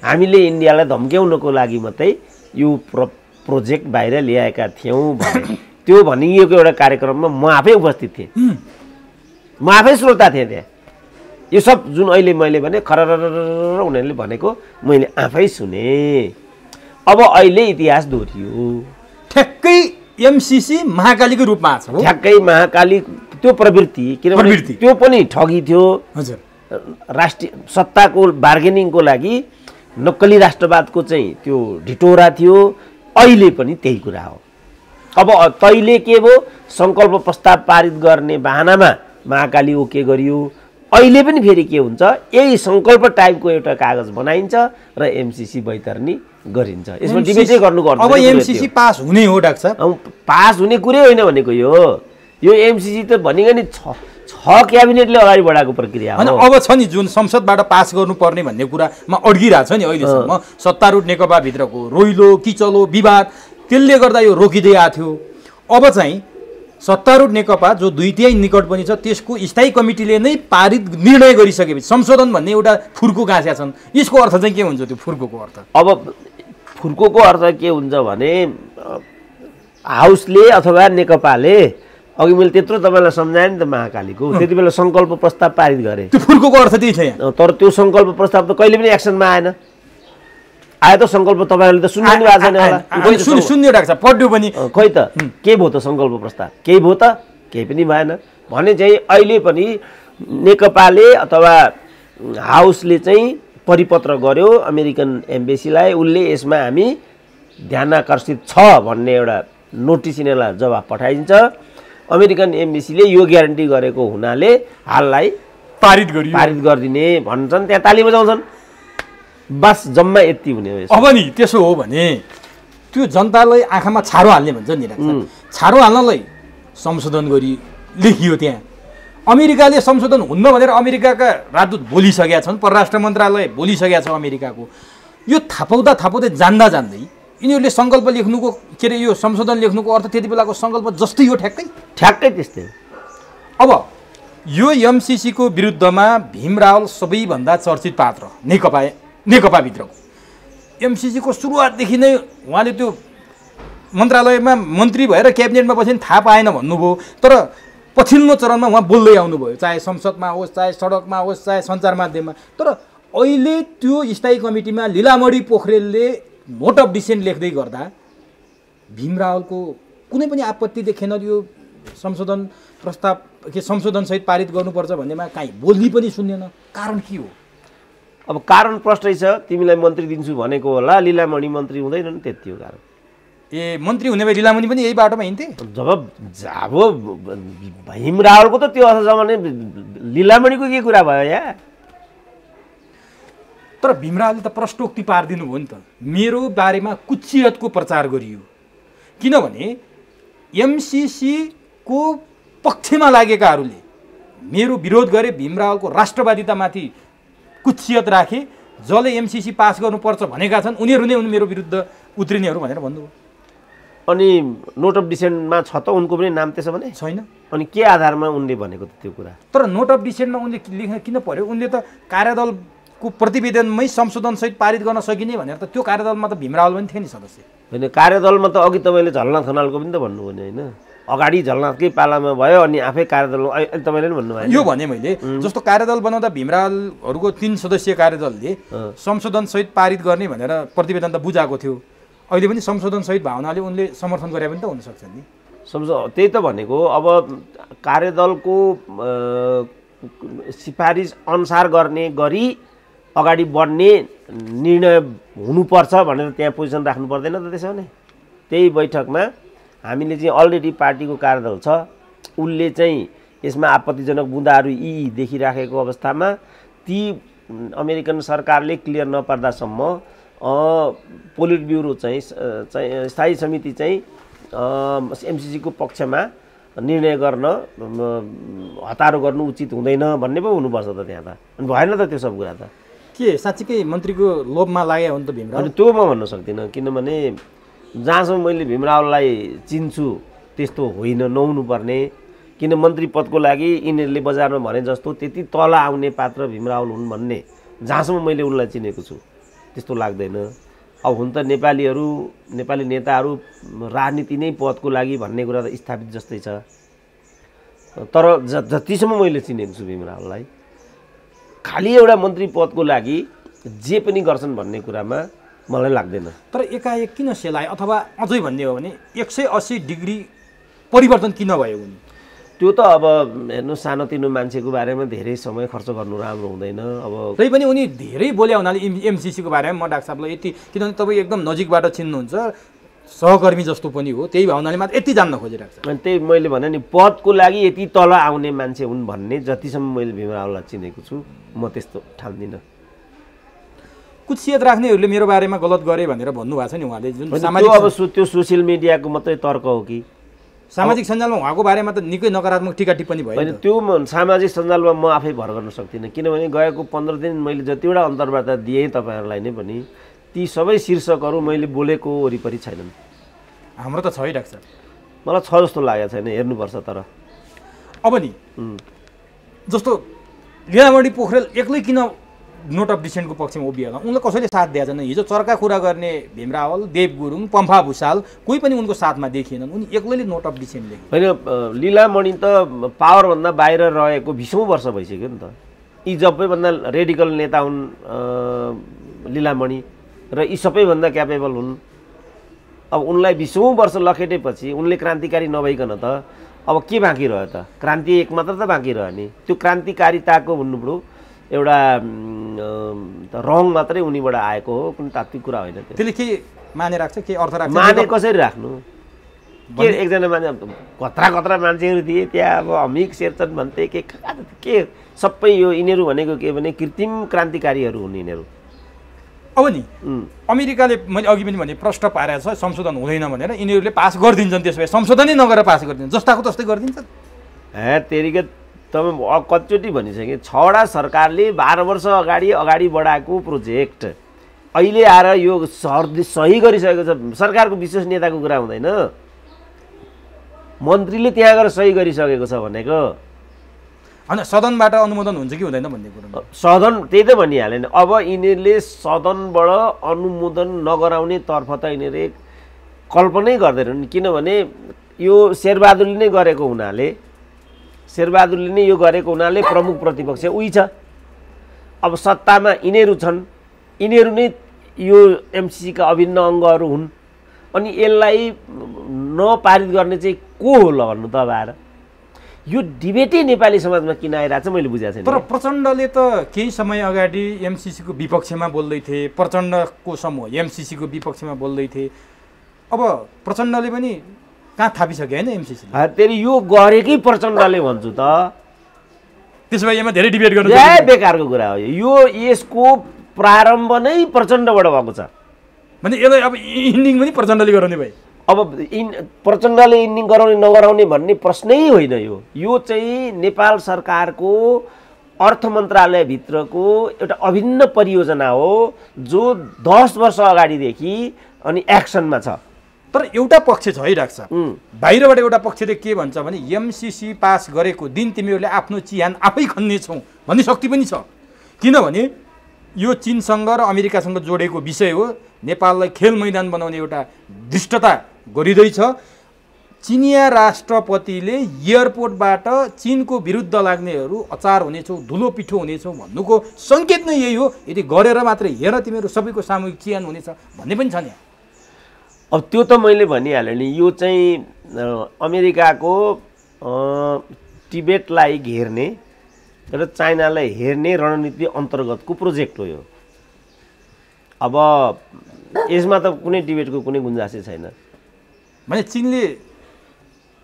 हामीले इन्डियालाई धम्क्याउनको लागि मात्रै यो प्रोजेक्ट बाहिर ल्याएका थियौँ भने त्यो भनिएको एउटा कार्यक्रममा म आफै उपस्थित थिएँ। म आफै श्रोता थिएँ त्यहाँ। यो सब जुन अहिले मैले भने खररर उनीहरूले भनेको मैले आफै सुने। अब अहिले इतिहास दोहोरियो। ठ्याक्कै एमसीसी महाकालीको रूपमा छ हो। ठ्याक्कै महाकाली त्यो प्रवृत्ति, किनभने त्यो पनि ठगी थियो। हजुर, राष्ट्रिय सत्ताको बार्गेनिङको लागि नक्कली राष्ट्रवादको चाहिँ त्यो ढिटोरा थियो। अहिले पनि त्यही कुरा हो। अब तैले के भयो, सङ्कल्प प्रस्ताव पारित गर्ने बहानामा महाकाली ओके गरियो। अहिले पनि फेरि के हुन्छ, यही सङ्कल्प टाइपको एउटा कागज बनाइन्छ र एमसीसी बैतरनी गरिन्छ। यसमा डिबेटै गर्नुको अर्थ अब एमसीसी पास हुने हो डाक्टर साहब। पास हुने कुरै होइन भनेको यो एमसीसी त भनेको नि छ क्याबिनेटले अगाडि बढाएको प्रक्रिया हो। अब छ नि जुन संसदबाट पास गर्नुपर्ने भन्ने कुरामा अड्किरहेको छ नि अहिलेसम्म सत्तारूढ नेकपाभित्रको रोइलो किचलो विवाद, त्यसले गर्दा यो रोकिँदै आएको थियो। अब चाहिँ सत्तारूढ नेकपा जो 2/3 निकट पनि छ त्यसको स्थायी कमिटीले नै पारित निर्णय गरिसकेपछि संशोधन भन्ने एउटा फुर्को गाँसेका छन्। यसको अर्थ चाहिँ के हुन्छ? त्यो फुर्कोको अर्थ अब फुर्कोको अर्थ के हुन्छ भने हाउसले अथवा नेकपाले, अघि मैले त्यत्रो तपाईँलाई सम्झाएँ नि त महाकालीको, त्यति बेला सङ्कल्प प्रस्ताव पारित गरे। त्यो फुर्कोको अर्थ त्यही छ यहाँ। तर त्यो सङ्कल्प प्रस्ताव त कहिले पनि एक्सनमा आएन। आयो त सङ्कल्प, तपाईँहरूले त सुन्नु भएको छैन होला। सुन्यो डाक्टर साहब, पढ्यो पनि। खै त के भयो त सङ्कल्प प्रस्ताव? केही भयो त? केही पनि भएन। भने चाहिँ अहिले पनि नेकपाले अथवा हाउसले चाहिँ परिपत्र गर्यो अमेरिकन एम्बेसीलाई, उसले यसमा हामी ध्यान आकर्षित छ भन्ने एउटा नोटिस यिनीहरूलाई जवाफ पठाइन्छ। अमेरिकन एम्बेसीले यो ग्यारेन्टी गरेको हुनाले हाललाई पारित गरिदिने भन्छन्, त्यहाँ ताली बजाउँछन्। बस जम्मा यति हुने हो। अब नि त्यसो हो भने त्यो जनतालाई आँखामा छारो हाल्ने भन्छ नि डाक्टर, छारो हाल्नलाई संशोधन गरी लेखियो त्यहाँ। अमेरिकाले संशोधन हुन्न भनेर अमेरिकाका राजदूत बोलिसकेका छन्, परराष्ट्र मन्त्रालय बोलिसकेका छ अमेरिकाको। यो थापाउँदै जान्दै यिनीहरूले सङ्कल्प लेख्नुको के अरे यो संशोधन लेख्नुको अर्थ त्यति बेलाको सङ्कल्प जस्तै हो। ठ्याक्कै त्यस्तै। अब यो एमसीसीको विरुद्धमा भीम रावल सबैभन्दा चर्चित पात्र नेकपाभित्रको। एमसीसीको सुरुवातदेखि नै उहाँले त्यो मन्त्रालयमा मन्त्री भएर क्याबिनेटमा बसेर थाहा पाएन भन्नुभयो, तर पछिल्लो चरणमा उहाँ बोल्दै आउनुभयो, चाहे संसदमा होस्, चाहे सडकमा होस्, चाहे सञ्चार माध्यममा। तर अहिले त्यो स्थायी कमिटीमा लीलामणि पोखरेलले नोट अफ डिसेन्ट लेख्दै गर्दा भीम रावलको कुनै पनि आपत्ति देखेन यो संशोधन प्रस्ताव के संशोधनसहित पारित गर्नुपर्छ भन्नेमा काहीँ बोली पनि सुन्नेन। कारण के हो? अब कारण प्रष्टै छ, तिमीलाई मन्त्री दिन्छु भनेको होला, लीलामणि मन्त्री हुँदैनन्, त्यति हो कारण। ए मन्त्री हुने भए लीलामणि पनि यही बाटोमा हिँड्थे? जब भीम रावलको त त्यो अवस्था भने लीलामणिको के कुरा भयो यहाँ? तर भीम रावलले त प्रश्नोक्ति पारिदिनु भयो नि त। मेरो बारेमा कुचियतको प्रचार गरियो, किनभने एमसीसीको पक्षमा लागेकाहरूले मेरो विरोध गरे, भीम रावलको राष्ट्रवादितामाथि कुचियत राखे, जसले एमसीसी पास गर्नुपर्छ भनेका छन् उनीहरू नै मेरो विरुद्ध उत्रिनेहरू भनेर भन्नुभयो। अनि नोट अफ डिसेन्टमा छ त उनको पनि नाम त्यसो भने? छैन। अनि के आधारमा उनले भनेको त त्यो कुरा? तर नोट अफ डिसेन्टमा उनले लेख्न किन पर्यो? उनले त कार्यदलको प्रतिवेदनमै संशोधनसहित पारित गर्न सकिने भनेर त त्यो कार्यदलमा त भीम रावल पनि थिए नि सदस्य। होइन, कार्यदलमा त अघि तपाईँले झलनाथ खनालको पनि त भन्नुभयो नि होइन? अगाडि झलनाथकै पालामा भयो अनि आफै कार्यदलमा तपाईँले पनि भन्नुभयो। यो भने मैले जस्तो कार्यदल बनाउँदा भीम रावलहरूको 3 सदस्यीय कार्यदलले संशोधनसहित पारित गर्ने भनेर प्रतिवेदन त बुझाएको थियो। अहिले पनि संशोधनसहित भावनाले उनले समर्थन गरे पनि त हुनसक्छ नि। त्यही त भनेको। अब कार्यदलको सिफारिस अनुसार गर्ने गरी अगाडि बढ्ने निर्णय हुनुपर्छ भनेर त्यहाँ पोजिसन राख्नु पर्दैन त? त्यसो भने त्यही बैठकमा हामीले चाहिँ अलरेडी पार्टीको कार्यदल छ, उसले चाहिँ यसमा आपत्तिजनक बुँदाहरू यी देखिराखेको अवस्थामा ती अमेरिकन सरकारले क्लियर नपार्दासम्म पोलिट ब्युरो चाहिँ स्थायी समिति चाहिँ एमसीसीको पक्षमा निर्णय गर्न हतारो गर्नु उचित हुँदैन भन्ने पो हुनुपर्छ त त्यहाँ त। अनि भएन त त्यो सब कुरा त। के साँच्चीकै मन्त्रीको लोभमा लाग्यो भने त भीम रावल? अनि त्यो म भन्न सक्दिनँ, किनभने जहाँसम्म मैले भीम रावललाई चिन्छु त्यस्तो होइन, नहुनुपर्ने। किन मन्त्री पदको लागि यिनीहरूले बजारमा भने जस्तो त्यति तल आउने पात्र भीम रावल हुन् भन्ने जहाँसम्म मैले उनलाई चिनेको छु त्यस्तो लाग्दैन। अब हुन त नेपाली नेताहरू राजनीति नै पदको लागि भन्ने कुरा त स्थापित जस्तै छ। तर जतिसम्म मैले चिनेको छु भीम रावललाई खालि एउटा मन्त्री पदको लागि जे पनि गर्छन् भन्ने कुरामा मलाई लाग्दैन। तर एकाएक किन सेलाए, अथवा अझै भन्ने हो भने 180 डिग्री परिवर्तन किन भयो उनी? त्यो त अब हेर्नु सानोतिनो मान्छेको बारेमा धेरै समय खर्च गर्नु राम्रो हुँदैन। अब तै पनि उनी धेरै बोले हुनाले एमसिसीको बारेमा म डाक्टर साहबलाई यति, किनभने तपाईँ एकदम नजिकबाट चिन्नुहुन्छ, सहकर्मी जस्तो पनि हो, त्यही भावनाले मात्र यति जान्न खोजिरहेको छ। अनि त्यही मैले भने नि पदको लागि यति तल आउने मान्छे हुन् भन्ने जतिसम्म मैले भीमरावलाई चिनेको छु म त्यस्तो ठान्दिनँ। कुचियत राख्नेहरूले मेरो बारेमा गलत गरे भनेर भन्नुभएको छ नि उहाँले, जुन सामाजिक अब त्यो सोसियल मिडियाको मात्रै तर्क हो कि सामाजिक सञ्जालमा उहाँको बारेमा त निकै नकारात्मक टिका टिप्पणी भयो। होइन त्यो सामाजिक सञ्जालमा म आफै भर गर्न सक्दिनँ, किनभने गएको 15 दिन मैले जतिवटा अन्तर्वार्ता दिएँ तपाईँहरूलाई नै पनि ती सबै शीर्षकहरू मैले बोलेको वरिपरि छैनन्। हाम्रो त छ है डाक्टर, मलाई छ जस्तो लागेको छैन, हेर्नुपर्छ। तर अब नि जस्तो लीलामणि पोखरेल एक्लै किन नोट अफ डिसेन्टको पक्षमा उभिएन? उनलाई कसैले साथ दिएको छैन। हिजो चर्का कुरा गर्ने भीम रावल, देव गुरुङ, पम्फा भुषाल कोही पनि उनको साथमा देखिएनन्। उनी एक्लैले नोट अफ डिसेन्ट लेखे। होइन, लीलामणि त पावरभन्दा बाहिर रहेको 20औं वर्ष भइसक्यो नि त। यी सबैभन्दा रेडिकल नेता हुन् लीलामणि र यी सबैभन्दा क्यापेबल हुन्। अब उनलाई 20औं वर्ष लखेटेपछि उनले क्रान्तिकारी नभइकन त अब के बाँकी रह्यो त? क्रान्ति एक मात्र त बाँकी रह्यो नि। त्यो क्रान्तिकारिताको भन्नुपऱ्यो एउटा रङ मात्रै उनीबाट आएको हो, कुनै तात्विक कुरा होइन। त्यसले के माने राख्छ, के अर्थ राख्छ? माने कसरी राख्नु? के एकजना मान्छे खतरा मान्छेहरू थिए त्यहाँ, अब अमिक शेरचन भन्थे के सबै यो यिनीहरू भनेको के भने कृत्रिम क्रान्तिकारीहरू हुन् यिनीहरू। अब नि अमेरिकाले मैले अघि पनि भने प्रश्न पारेको छ संशोधन हुँदैन भनेर, यिनीहरूले पास गरिदिन्छन्, त्यसो भए संशोधनै नगरेर पास गरिदिन्छन्, जस्ताको तस्तै गरिदिन्छन्। तेरिका तपाईँ कतिचोटि भनिसकेँ, 6वटा सरकारले 12 वर्ष अगाडि बढाएको प्रोजेक्ट अहिले आएर यो सही गरिसकेको छ। सरकारको विश्वसनीयताको कुरा हुँदैन, मन्त्रीले त्यहाँ गएर सही गरिसकेको छ भनेको होइन। सदनबाट अनुमोदन हुन्छ कि हुँदैन भन्ने कुरो सदन त्यही त भनिहालेन। अब यिनीहरूले सदनबाट अनुमोदन नगराउने तर्फ त यिनीहरूले कल्पनै गर्दैनन्, किनभने यो शेरबहादुरले नै गरेको हुनाले, शेरबहादुरले नै यो गरेको हुनाले प्रमुख प्रतिपक्ष उही छ। अब सत्तामा यिनीहरू छन्, यिनीहरू नै यो एमसिसीका अभिन्न अङ्गहरू हुन्, अनि यसलाई नपारित गर्ने चाहिँ को हो ल भन्नु त? अब आएर यो डिबेटै नेपाली समाजमा किन आइरहेको छ मैले बुझाएको छैन। तर प्रचण्डले त केही समय अगाडि एमसिसीको विपक्षमा बोल्दै थिए, प्रचण्डको समूह एमसिसीको विपक्षमा बोल्दै थिए। अब प्रचण्डले पनि कहाँ थापिसक्यो होइन एमसिसी? तेरि यो गरेकै प्रचण्डले भन्छु त। त्यसो भए यसमा धेरै डिबेट गर्नु बेकारको कुरा हो। यो यसको प्रारम्भ नै प्रचण्डबाट भएको छ भने यसलाई अब इन्डिङ पनि प्रचण्डले गराउने भयो। अब प्रचण्डले इन्डिङ गराउने नगराउने भन्ने प्रश्नै होइन। यो चाहिँ नेपाल सरकारको अर्थ मन्त्रालयभित्रको एउटा अभिन्न परियोजना हो जो 10 वर्ष अगाडिदेखि अनि एक्सनमा छ। तर एउटा पक्ष छ है डाक्टर साहब, बाहिरबाट एउटा पक्षले के भन्छ भने एमसिसी पास गरेको दिन तिमीहरूले आफ्नो चिहान आफै खन्नेछौ भन्ने शक्ति पनि छ। किनभने यो चीनसँग र अमेरिकासँग जोडेको विषय हो, नेपाललाई खेल मैदान बनाउने एउटा धृष्टता गरिँदैछ। चिनिया राष्ट्रपतिले एयरपोर्टबाट चीनको विरुद्ध लाग्नेहरू अचार हुनेछौ, धुलो पिठो हुनेछौ भन्नुको सङ्केत नै यही हो। यदि गरेर मात्रै हेर तिमीहरू सबैको सामूहिक चिहान हुनेछ भन्ने पनि छ नि। अब त्यो त मैले भनिहालेँ नि, यो चाहिँ अमेरिकाको टिबेटलाई घेर्ने र चाइनालाई हेर्ने रणनीति अन्तर्गतको प्रोजेक्ट हो यो। अब यसमा त कुनै डिबेटको कुनै गुन्जासै छैन। भने चीनले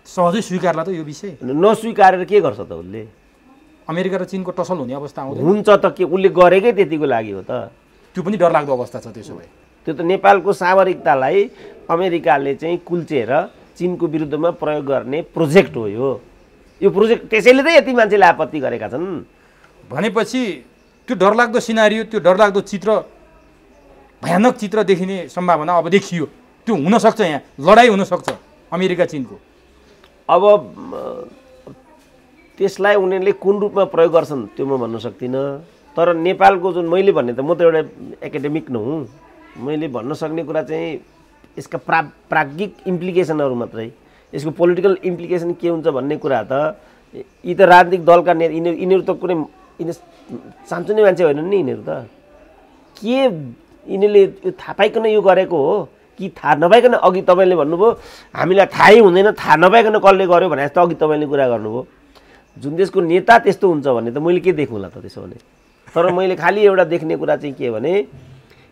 सहजै स्वीकारला त यो विषय? नस्वीकारेर के गर्छ त उसले? अमेरिका र चीनको टसल हुने अवस्था आउँछ हुन्छ त के उसले गरेकै त्यतिको लागि हो त? त्यो पनि डरलाग्दो अवस्था छ। त्यसो भए त्यो त नेपालको सामरिकतालाई अमेरिकाले चाहिँ कुल्चेर चीनको विरुद्धमा प्रयोग गर्ने प्रोजेक्ट हो यो प्रोजेक्ट। त्यसैले त यति मान्छेले आपत्ति गरेका छन्। भनेपछि त्यो डरलाग्दो सिनारियो, त्यो डरलाग्दो चित्र, भयानक चित्र देखिने सम्भावना अब देखियो। त्यो हुनसक्छ, यहाँ लडाइँ हुनसक्छ अमेरिका चीनको। अब त्यसलाई उनीहरूले कुन रूपमा प्रयोग गर्छन् त्यो म भन्न सक्दिनँ। तर नेपालको जुन मैले भन्ने त म त एउटा एकाडेमिक न हुँ, मैले भन्न सक्ने कुरा चाहिँ यसका प्राज्ञिक इम्प्लिकेसनहरू मात्रै। यसको पोलिटिकल इम्प्लिकेसन के हुन्छ भन्ने कुरा त यी त राजनीतिक दलका यिनीहरू त कुनै यिनी सानचुने मान्छे होइनन् नि यिनीहरू त। के यिनीहरूले यो थाहा पाइकन यो गरेको हो कि थाहा नपाइकन? अघि तपाईँले भन्नुभयो हामीलाई थाहै हुँदैन, थाहा नपाइकन कसले गर्यो भने जस्तो अघि तपाईँले कुरा गर्नुभयो। जुन देशको नेता त्यस्तो हुन्छ भने त मैले के देखौँला त त्यसो भने? तर मैले खालि एउटा देख्ने कुरा चाहिँ के भने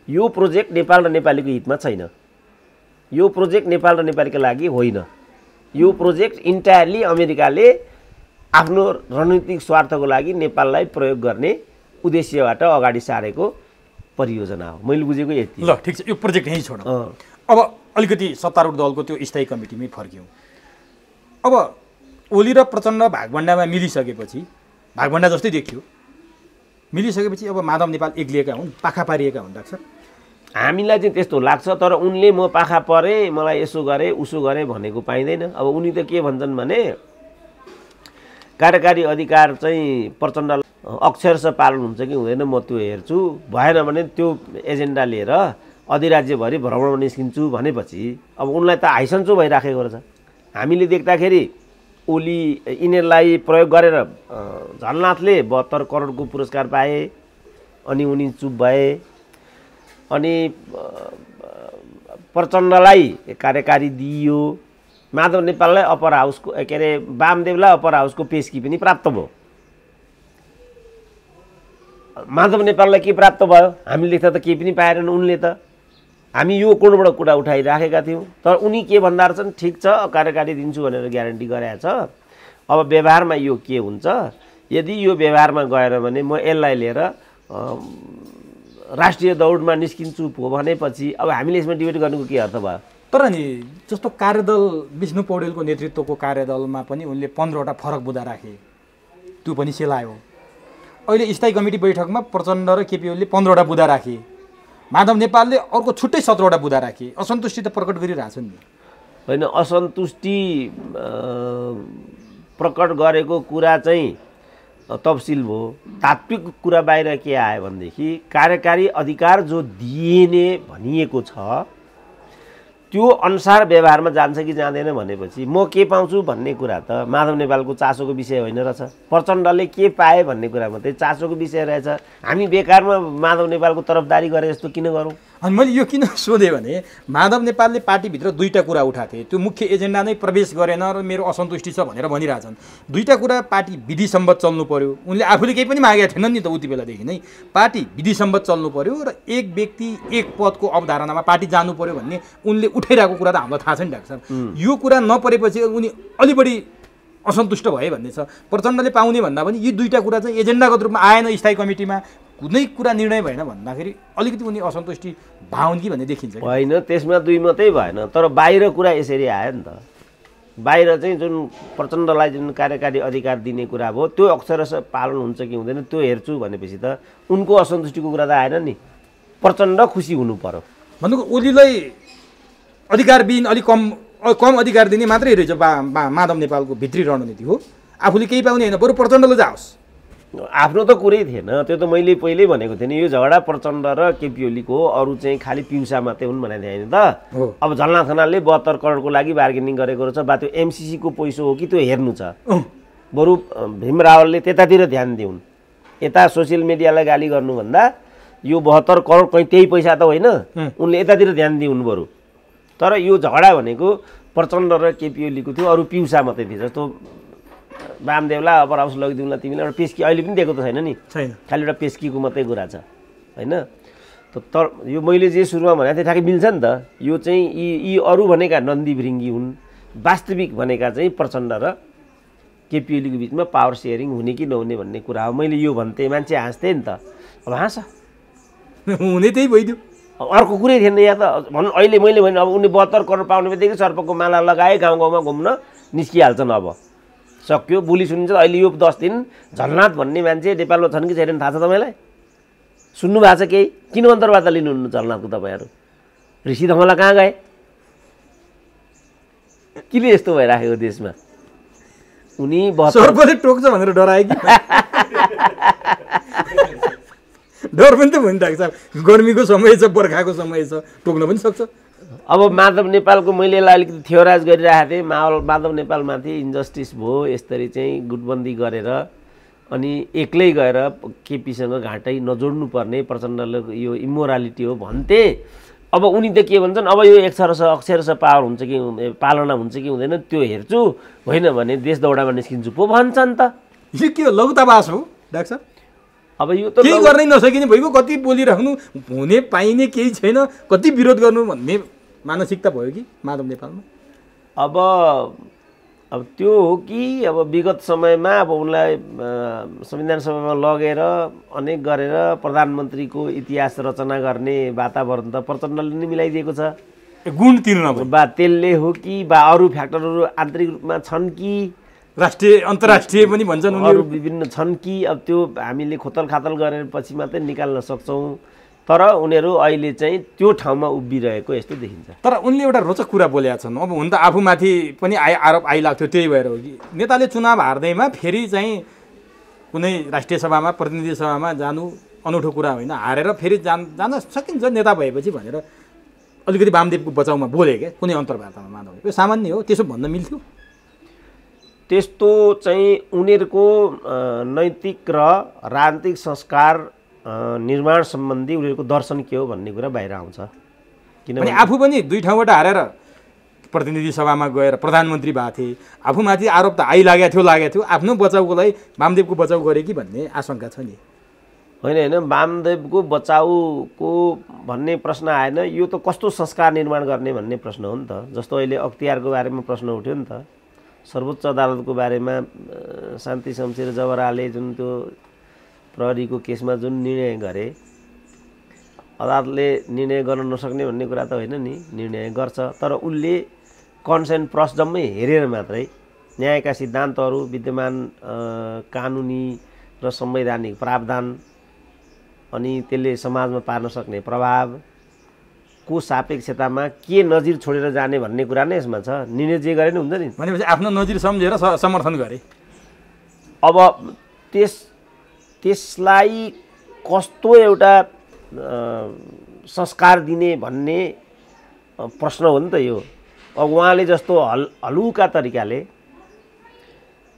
यो प्रोजेक्ट नेपाल र नेपालीको हितमा छैन। यो प्रोजेक्ट नेपाल र नेपालीका लागि होइन। यो प्रोजेक्ट इन्टायरली अमेरिकाले आफ्नो रणनीतिक स्वार्थको लागि नेपाललाई प्रयोग गर्ने उद्देश्यबाट अगाडि सारेको परियोजना हो। मैले बुझेको यति। ल ठिक छ, यो प्रोजेक्ट यहीँ छोडौँ। अब अलिकति सत्तारूढ दलको त्यो स्थायी कमिटीमै फर्क्यौँ। अब ओली र प्रचण्ड भागभण्डामा मिलिसकेपछि, भागभण्डा जस्तै देखियो, मिलिसकेपछि अब माधव नेपाल एक्लिएका हुन्, पाखा पारिएका हुन् डाक्टर? हामीलाई चाहिँ त्यस्तो लाग्छ। तर उनले म पाखा परेँ, मलाई यसो गरेँ उसो गरेँ भनेको पाइँदैन। अब उनी त के भन्छन् भने कार्यकारी अधिकार चाहिँ प्रचण्ड अक्षरशः पालन हुन्छ कि हुँदैन म त्यो हेर्छु, भएन भने त्यो एजेन्डा लिएर अधिराज्यभरि भ्रमणमा निस्किन्छु भनेपछि अब उनलाई त हाइसन्चो भइराखेको रहेछ। हामीले देख्दाखेरि ओली यिनीहरूलाई प्रयोग गरेर झलनाथले 72 करोडको पुरस्कार पाए, अनि उनी चुप भए। अनि प्रचण्डलाई कार्यकारी दिइयो, माधव नेपाललाई अप्पर हाउसको के अरे वामदेवलाई अप्पर हाउसको पेशकी पनि प्राप्त भयो। माधव नेपाललाई के प्राप्त भयो? हामीले त केही पनि पाएनन्। उनले त हामी यो कोणबाट कुरा उठाइराखेका थियौँ। तर उनी के भन्दा रहेछन्, ठिक छ कार्यकारी दिन्छु भनेर ग्यारेन्टी गरेको छ, अब व्यवहारमा यो के हुन्छ, यदि यो व्यवहारमा गएर भने म यसलाई लिएर राष्ट्रिय दौडमा निस्किन्छु भनेपछि अब हामीले यसमा डिबेट गर्नुको के अर्थ भयो? तर नि जस्तो कार्यदल विष्णु पौडेलको नेतृत्वको कार्यदलमा पनि उनले 15वटा फरक बुँदा राखे, त्यो पनि सेलायो। अहिले स्थायी कमिटी बैठकमा प्रचण्ड र केपी ओलीले 15वटा बुँदा राखे, माधव नेपालले अर्को छुट्टै 17वटा बुँदा राखे। असन्तुष्टि त प्रकट गरिरहेछन् नि। होइन, असन्तुष्टि प्रकट गरेको कुरा चाहिँ तफसिल भयो। तात्विक कुरा बाहिर के आयो भनेदेखि कार्यकारी अधिकार जो दिइने भनिएको छ त्यो अनुसार व्यवहारमा जान्छ कि जाँदैन भनेपछि म के पाउँछु भन्ने कुरा त माधव नेपालको चासोको विषय होइन रहेछ। प्रचण्डले के पाए भन्ने कुरा मात्रै चासोको विषय रहेछ। हामी बेकारमा माधव नेपालको तरफदारी गरे जस्तो किन गरौँ? अनि मैले यो किन सोधेँ भने माधव नेपालले पार्टीभित्र दुईवटा कुरा उठाएको थिए, त्यो मुख्य एजेन्डा नै प्रवेश गरेन र मेरो असन्तुष्टि छ भनेर भनिरहेछन्। दुईवटा कुरा, पार्टी विधि सम्बद्ध चल्नु पर्यो। उनले आफूले केही पनि मागेका थिएनन् नि त उति बेलादेखि नै। पार्टी विधि सम्बद्ध चल्नु पर्यो र एक व्यक्ति एक पदको अवधारणामा पार्टी जानु पर्यो भन्ने उनले उठाइरहेको कुरा त हामीलाई थाहा छ नि डाक्टर साहब। यो कुरा नपरेपछि उनी अलि बढी असन्तुष्ट भए भन्ने छ। प्रचण्डले पाउने भन्दा पनि यी दुईवटा कुरा चाहिँ एजेन्डागत रूपमा आएन स्थायी कमिटीमा, कुनै कुरा निर्णय भएन भन्दाखेरि अलिकति उनी असन्तुष्टि भाउन् कि भन्ने देखिन्छ। होइन, त्यसमा दुई मात्रै भएन, तर बाहिर कुरा यसरी आयो नि त। बाहिर चाहिँ जुन प्रचण्डलाई जुन कार्यकारी अधिकार दिने कुरा भयो त्यो अक्षरशः पालन हुन्छ कि हुँदैन त्यो हेर्छु भनेपछि त उनको असन्तुष्टिको कुरा त आएन नि। प्रचण्ड खुसी हुनु पर्यो। भन्नुको ओलीलाई अधिकारविहीन अलिक कम अधिकार दिने मात्रै रहेछ माधव नेपालको भित्री रणनीति हो। आफूले केही पाउने होइन, बरु प्रचण्डले जाओस्। आफ्नो त कुरै थिएन, त्यो त मैले पहिल्यै भनेको थिएँ नि। यो झगडा प्रचण्ड र केपी ओलीको हो, अरू चाहिँ खालि पिउसा मात्रै हुन् भनेको थिएँ त। अब झलनाथ खनालले 72 करोडको लागि बार्गेनिङ गरेको रहेछ, बा त्यो एमसिसीको पैसा हो कि त्यो हेर्नु छ। बरु भीम रावलले त्यतातिर ध्यान दिउन्। यता सोसियल मिडियालाई गाली गर्नुभन्दा यो 72 करोड कहीँ त्यही पैसा त होइन, उनले यतातिर ध्यान दिउन् बरु। तर यो झगडा भनेको प्रचण्ड र केपी ओलीको थियो, अरू पिउसा मात्रै थियो। जस्तो वामदेवलाई अप्पर हाउस लगिदिउँला तिमीले, एउटा पेस्की अहिले पनि दिएको त छैन नि, खालि एउटा पेस्कीको मात्रै कुरा छ होइन। तर यो मैले जे सुरुमा भनेको थिएँ ठ्याक्कै मिल्छ नि त। यो चाहिँ यी अरू भनेका नन्दी भृङ्गी हुन्, वास्तविक भनेका चाहिँ प्रचण्ड र केपी ओलीको बिचमा पावर सेयरिङ हुने कि नहुने भन्ने कुरा हो। मैले यो भन्थेँ, मान्छे हाँस्थे नि त। अब हाँस हुने त्यही भइदियो, अर्को कुरै थिएन यहाँ त। भन्नु अहिले मैले भने अब उनले 72 करोड पाउने बित्तिकै सर्पको माला लगाए, गाउँ गाउँमा घुम्न निस्किहाल्छन्। अब सक्यो, बोली सुनिन्छ। अहिले यो 10 दिन झलनाथ भन्ने मान्छे नेपालमा छन् कि छैनन् थाहा छ तपाईँलाई? सुन्नु भएको छ केही? किन अन्तर्वार्ता लिनुहुन्न झलनाथको तपाईँहरू? ऋषि धमला कहाँ गए? किन यस्तो भइराखेको देशमा? उनी सर्पले टोक्छ भनेर डराए कि? डर पनि त भनि थाक्छ। गर्मीको समय छ, बर्खाको समय छ, टोक्न पनि सक्छ। अब माधव नेपालको मैले यसलाई अलिकति थ्योराइज गरिरहेको थिएँ। माधव नेपालमाथि इन्जस्टिस भयो, यसरी चाहिँ गुटबन्दी गरेर अनि एक्लै गएर केपीसँग घाँटै नजोड्नु पर्ने प्रचण्डले यो इमोरालिटी हो भन्थे। अब उनी त के भन्छन्, अब यो अक्षरशः पावर हुन्छ कि पालना हुन्छ कि हुँदैन त्यो हेर्छु, होइन भने देश दौडामा निस्किन्छु पो भन्छन् त। यो के लघुतावास हो डाक्टर साहब? अब यो त केही गर्नै नसकिने भइगयो, कति बोलिराख्नु, हुने पाइने केही छैन, कति विरोध गर्नु भन्ने मानसिकता भयो कि माधव नेपालमा। अब त्यो हो कि अब विगत समयमा अब उनलाई संविधान सभामा लगेर अनेक गरेर प्रधानमन्त्रीको इतिहास रचना गर्ने वातावरण त प्रचण्डले नै मिलाइदिएको छ। गुण तिर्न बा त्यसले हो कि बा अरू फ्याक्टरहरू आन्तरिक रूपमा छन् कि राष्ट्रिय अन्तर्राष्ट्रिय पनि भन्छन् अरू विभिन्न छन् कि अब त्यो हामीले खोतल खातल गरेर पछि मात्रै निकाल्न सक्छौँ। तर उनीहरू अहिले चाहिँ त्यो ठाउँमा उभिरहेको यस्तो देखिन्छ। तर उनले एउटा रोचक कुरा बोलेका छन्। अब हुन त आफूमाथि पनि आरोप आइलाग्थ्यो, त्यही भएर हो कि नेताले चुनाव हार्दैमा फेरि चाहिँ कुनै राष्ट्रिय सभामा प्रतिनिधि सभामा जानु अनौठो कुरा होइन, हारेर फेरि जान सकिन्छ नेता भएपछि भनेर अलिकति वामदेवको बचाउमा बोले क्या कुनै अन्तर्वार्तामा माधवले। यो सामान्य हो, त्यसो भन्न मिल्थ्यो? त्यस्तो चाहिँ उनीहरूको नैतिक र राजनीतिक संस्कार निर्माण सम्बन्धी उनीहरूको दर्शन के हो भन्ने कुरा बाहिर आउँछ। किनभने आफू पनि दुई ठाउँबाट हारेर प्रतिनिधि सभामा गएर प्रधानमन्त्री भएको थिए, आफूमाथि आरोप त लागेको थियो, आफ्नो बचाउको लागि वामदेवको बचाउ गरे कि भन्ने आशंका छ नि। होइन वामदेवको बचाउको भन्ने प्रश्न आएन, यो त कस्तो संस्कार निर्माण गर्ने भन्ने प्रश्न हो नि त। जस्तो अहिले अख्तियारको बारेमा प्रश्न उठ्यो नि त, सर्वोच्च अदालतको बारेमा शान्ति शमशेर जबराले जुन त्यो प्रहरीको केसमा जुन निर्णय गरे, अदालतले निर्णय गर्न नसक्ने भन्ने कुरा त होइन नि, निर्णय गर्छ। तर उनले कन्सेन्ट प्रस जम्मै हेरेर मात्रै न्यायका सिद्धान्तहरू, विद्यमान कानुनी र संवैधानिक प्रावधान अनि त्यसले समाजमा पार्न सक्ने प्रभावको सापेक्षतामा के नजिर छोडेर जाने भन्ने कुरा नै यसमा छ। निर्णय जे गरे नि हुन्छ नि, भनेपछि आफ्नो नजिर सम्झेर समर्थन गरे। अब त्यसलाई कस्तो एउटा संस्कार दिने भन्ने प्रश्न हो नि त यो। अब उहाँले जस्तो हलुका तरिकाले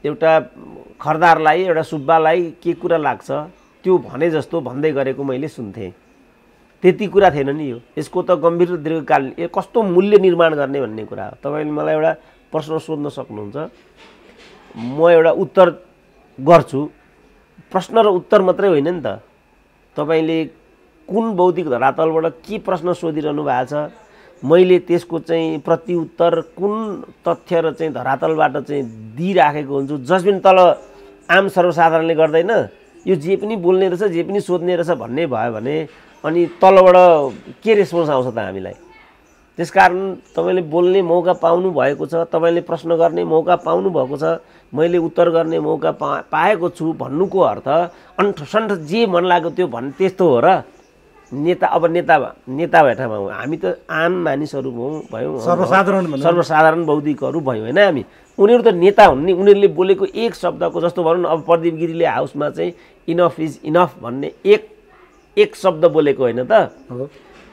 एउटा खरदारलाई, एउटा सुब्बालाई के कुरा लाग्छ त्यो भने जस्तो भन्दै गरेको मैले सुन्थेँ। त्यति कुरा थिएन नि यो। यसको त गम्भीर दीर्घकालीन कस्तो मूल्य निर्माण गर्ने भन्ने कुरा हो। तपाईँले मलाई एउटा प्रश्न सोध्न सक्नुहुन्छ, म एउटा उत्तर गर्छु। प्रश्न र उत्तर मात्रै होइन नि त, तपाईँले कुन बौद्धिक धरातलबाट के प्रश्न सोधिरहनु भएको छ, मैले त्यसको चाहिँ प्रतिउत्तर कुन तथ्य र चाहिँ धरातलबाट चाहिँ दिइराखेको हुन्छु। जसबिन तल आम सर्वसाधारणले गर्दैन, यो जे पनि बोल्ने रहेछ, जे पनि सोध्ने रहेछ भन्ने भयो भने अनि तलबाट के रेस्पोन्स आउँछ त हामीलाई। त्यसकारण तपाईँले बोल्ने मौका पाउनु भएको छ, तपाईँले प्रश्न गर्ने मौका पाउनु भएको छ, मैले उत्तर गर्ने मौका पाएको छु भन्नुको अर्थ अन्ठसन्ठ जे मन लाग्यो त्यो त्यस्तो हो र? नेता अब नेता भए ठाउँमा हौँ हामी, त आम मानिसहरू भयौँ, सर्वसाधारण बौद्धिकहरू भयौँ होइन हामी। उनीहरू त नेता हुन् नि, उनीहरूले बोलेको एक शब्दको, जस्तो भनौँ न अब प्रदीप गिरीले हाउसमा चाहिँ इनफ इज इनफ भन्ने एक शब्द बोलेको होइन त,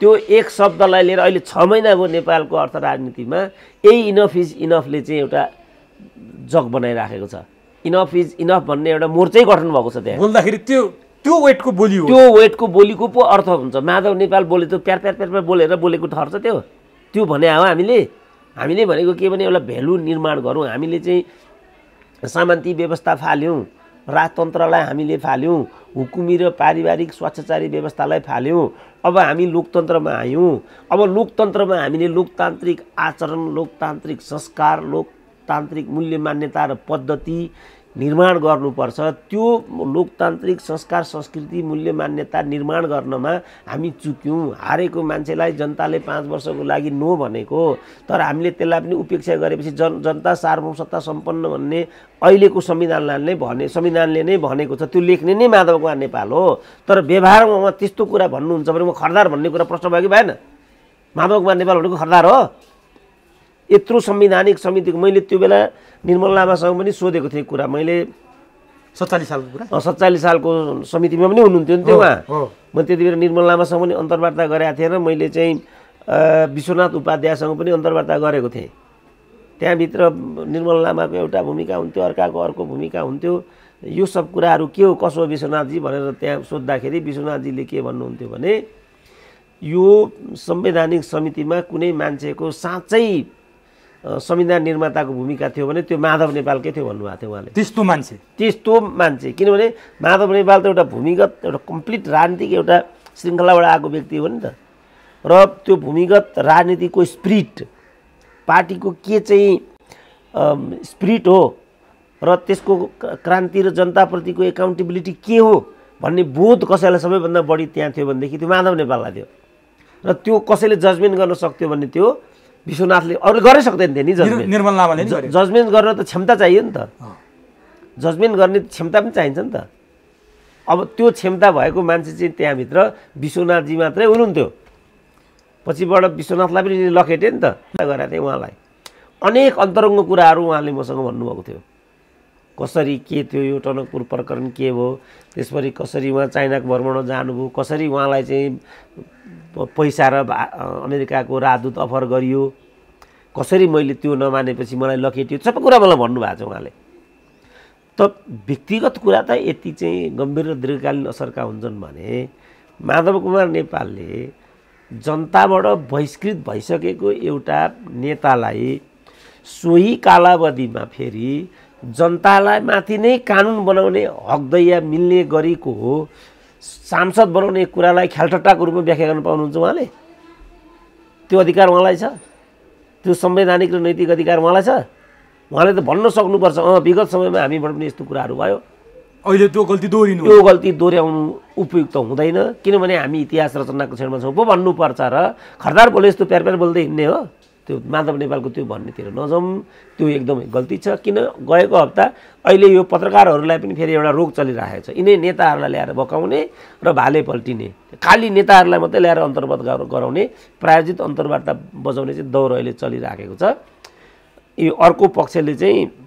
त्यो एक शब्दलाई लिएर अहिले 6 महिना भयो नेपालको अर्थ राजनीतिमा यही इनफ इज इनफले चाहिँ एउटा जग बनाइराखेको छ। इनफ इज इनफ भन्ने एउटा मोर्चै गठन भएको छ त्यहाँ। बोल्दाखेरि त्यो वेटको बोली हो, त्यो वेटको बोलीको पो अर्थ हुन्छ। माधव नेपाल बोले त्यो प्यार प्यार प्यार बोलेर बोलेको ठर्छ त्यो भने हो। हामीले भनेको के भने एउटा भ्यालु निर्माण गरौँ। हामीले चाहिँ सामन्ती व्यवस्था फाल्यौँ, राजतन्त्रलाई हामीले फाल्यौँ, हुकुमी र पारिवारिक स्वाच्छाचारी व्यवस्थालाई फाल्यौँ। अब हामी लोकतन्त्रमा आयौँ। अब लोकतन्त्रमा हामीले लोकतान्त्रिक आचरण, लोकतान्त्रिक संस्कार, लोकतान्त्रिक मूल्य मान्यता र पद्धति निर्माण गर्नुपर्छ। त्यो लोकतान्त्रिक संस्कार, संस्कृति, मूल्य मान्यता निर्माण गर्नमा हामी चुक्यौँ। हारेको मान्छेलाई जनताले 5 वर्षको लागि नो भनेको, तर हामीले त्यसलाई पनि उपेक्षा गरेपछि जनता सार्वभौमसत्ता सम्पन्न भन्ने अहिलेको संविधानले नै भनेको छ। त्यो लेख्ने नै माधव कुमार नेपाल हो। तर व्यवहारमा उहाँ त्यस्तो कुरा भन्नुहुन्छ भने म खरदार भन्ने कुरा प्रश्न भयो कि भएन? माधव कुमार नेपाल भनेको खरदार हो? यत्रो संवैधानिक समितिको मैले त्यो बेला निर्मल लामासँग पनि सोधेको थिएँ कुरा। मैले 47 सालको कुरा, 47 सालको समितिमा पनि हुनुहुन्थ्यो नि त्यो उहाँ। म त्यति बेला निर्मल लामासँग पनि अन्तर्वार्ता गरेको थिएँ र मैले चाहिँ विश्वनाथ उपाध्यायसँग पनि अन्तर्वार्ता गरेको थिएँ। त्यहाँभित्र निर्मल लामाको एउटा भूमिका हुन्थ्यो, अर्काको अर्को भूमिका हुन्थ्यो यो सब कुराहरू के हो कसो हो विश्वनाथजी भनेर त्यहाँ सोद्धाखेरि विश्वनाथजीले के भन्नुहुन्थ्यो भने यो संवैधानिक समितिमा कुनै मान्छेको साँच्चै संविधान निर्माताको भूमिका थियो भने त्यो माधव नेपालकै थियो भन्नुभएको थियो उहाँले। त्यस्तो मान्छे किनभने माधव नेपाल त एउटा भूमिगत एउटा कम्प्लिट राजनीतिक एउटा श्रृङ्खलाबाट आएको व्यक्ति हो नि त। र त्यो भूमिगत राजनीतिको स्पिरिट पार्टीको के चाहिँ स्पिरिट हो र त्यसको क्रान्ति र जनताप्रतिको एकाउन्टेबिलिटी के हो भन्ने बोध कसैलाई सबैभन्दा बढी त्यहाँ थियो भनेदेखि त्यो माधव नेपाललाई थियो। र त्यो कसैले जजमेन्ट गर्न सक्थ्यो भने त्यो विश्वनाथले अरू गरै सक्दैन थियो नि। निर्मल लामाले जजमेन्ट गर्न त क्षमता चाहियो नि त। जजमेन्ट गर्ने क्षमता पनि चाहिन्छ नि त। अब त्यो क्षमता भएको मान्छे चाहिँ त्यहाँभित्र विश्वनाथजी मात्रै हुनुहुन्थ्यो। पछिबाट विश्वनाथलाई पनि लखेटे नि त गरेका थिएँ उहाँलाई। अनेक अन्तरङ्ग कुराहरू उहाँले मसँग भन्नुभएको थियो। कसरी के थियो यो टनकपुर प्रकरण के हो, त्यसपछि कसरी उहाँ चाइनाको भ्रमणमा जानुभयो, कसरी उहाँलाई चाहिँ पैसा र अमेरिकाको राजदूत अफर गरियो, कसरी मैले त्यो नमानेपछि मलाई लखेटियो, सबै कुरा मलाई भन्नुभएको छ उहाँले। त व्यक्तिगत कुरा त यति चाहिँ गम्भीर र दीर्घकालीन असरका हुन्छन् भने माधव कुमार नेपालले जनताबाट बहिष्कृत भइसकेको एउटा नेतालाई सोही कालावधिमा फेरि जनतालाई माथि नै कानुन बनाउने हकदैया मिल्ने गरेको सांसद बनाउने कुरालाई ख्यालठट्टाको रूपमा व्याख्या गर्न पाउनुहुन्छ उहाँले? त्यो अधिकार उहाँलाई छ? त्यो संवैधानिक र नैतिक अधिकार उहाँलाई छ? उहाँले त भन्न सक्नुपर्छ विगत समयमा हामीबाट पनि यस्तो कुराहरू भयो, अहिले त्यो गल्ती दोहोऱ्याउनु उपयुक्त हुँदैन किनभने हामी इतिहास रचनाको क्षणमा छौँ पो भन्नुपर्छ र खरदार बोले जस्तो प्यार बोल्दै हिँड्ने हो। त्यो माधव नेपालको त्यो भन्नेतिर नजाउँ, त्यो एकदमै गल्ती छ। किन गएको हप्ता अहिले यो पत्रकारहरूलाई पनि फेरि एउटा रोग चलिरहेको छ। यिनै नेताहरूलाई ल्याएर बकाउने र भाले पल्टिने, खालि नेताहरूलाई मात्रै ल्याएर अन्तर्वार्ता गराउने, प्रायोजित अन्तर्वार्ता बजाउने चाहिँ दौर अहिले चलिराखेको छ। यो अर्को पक्षले चाहिँ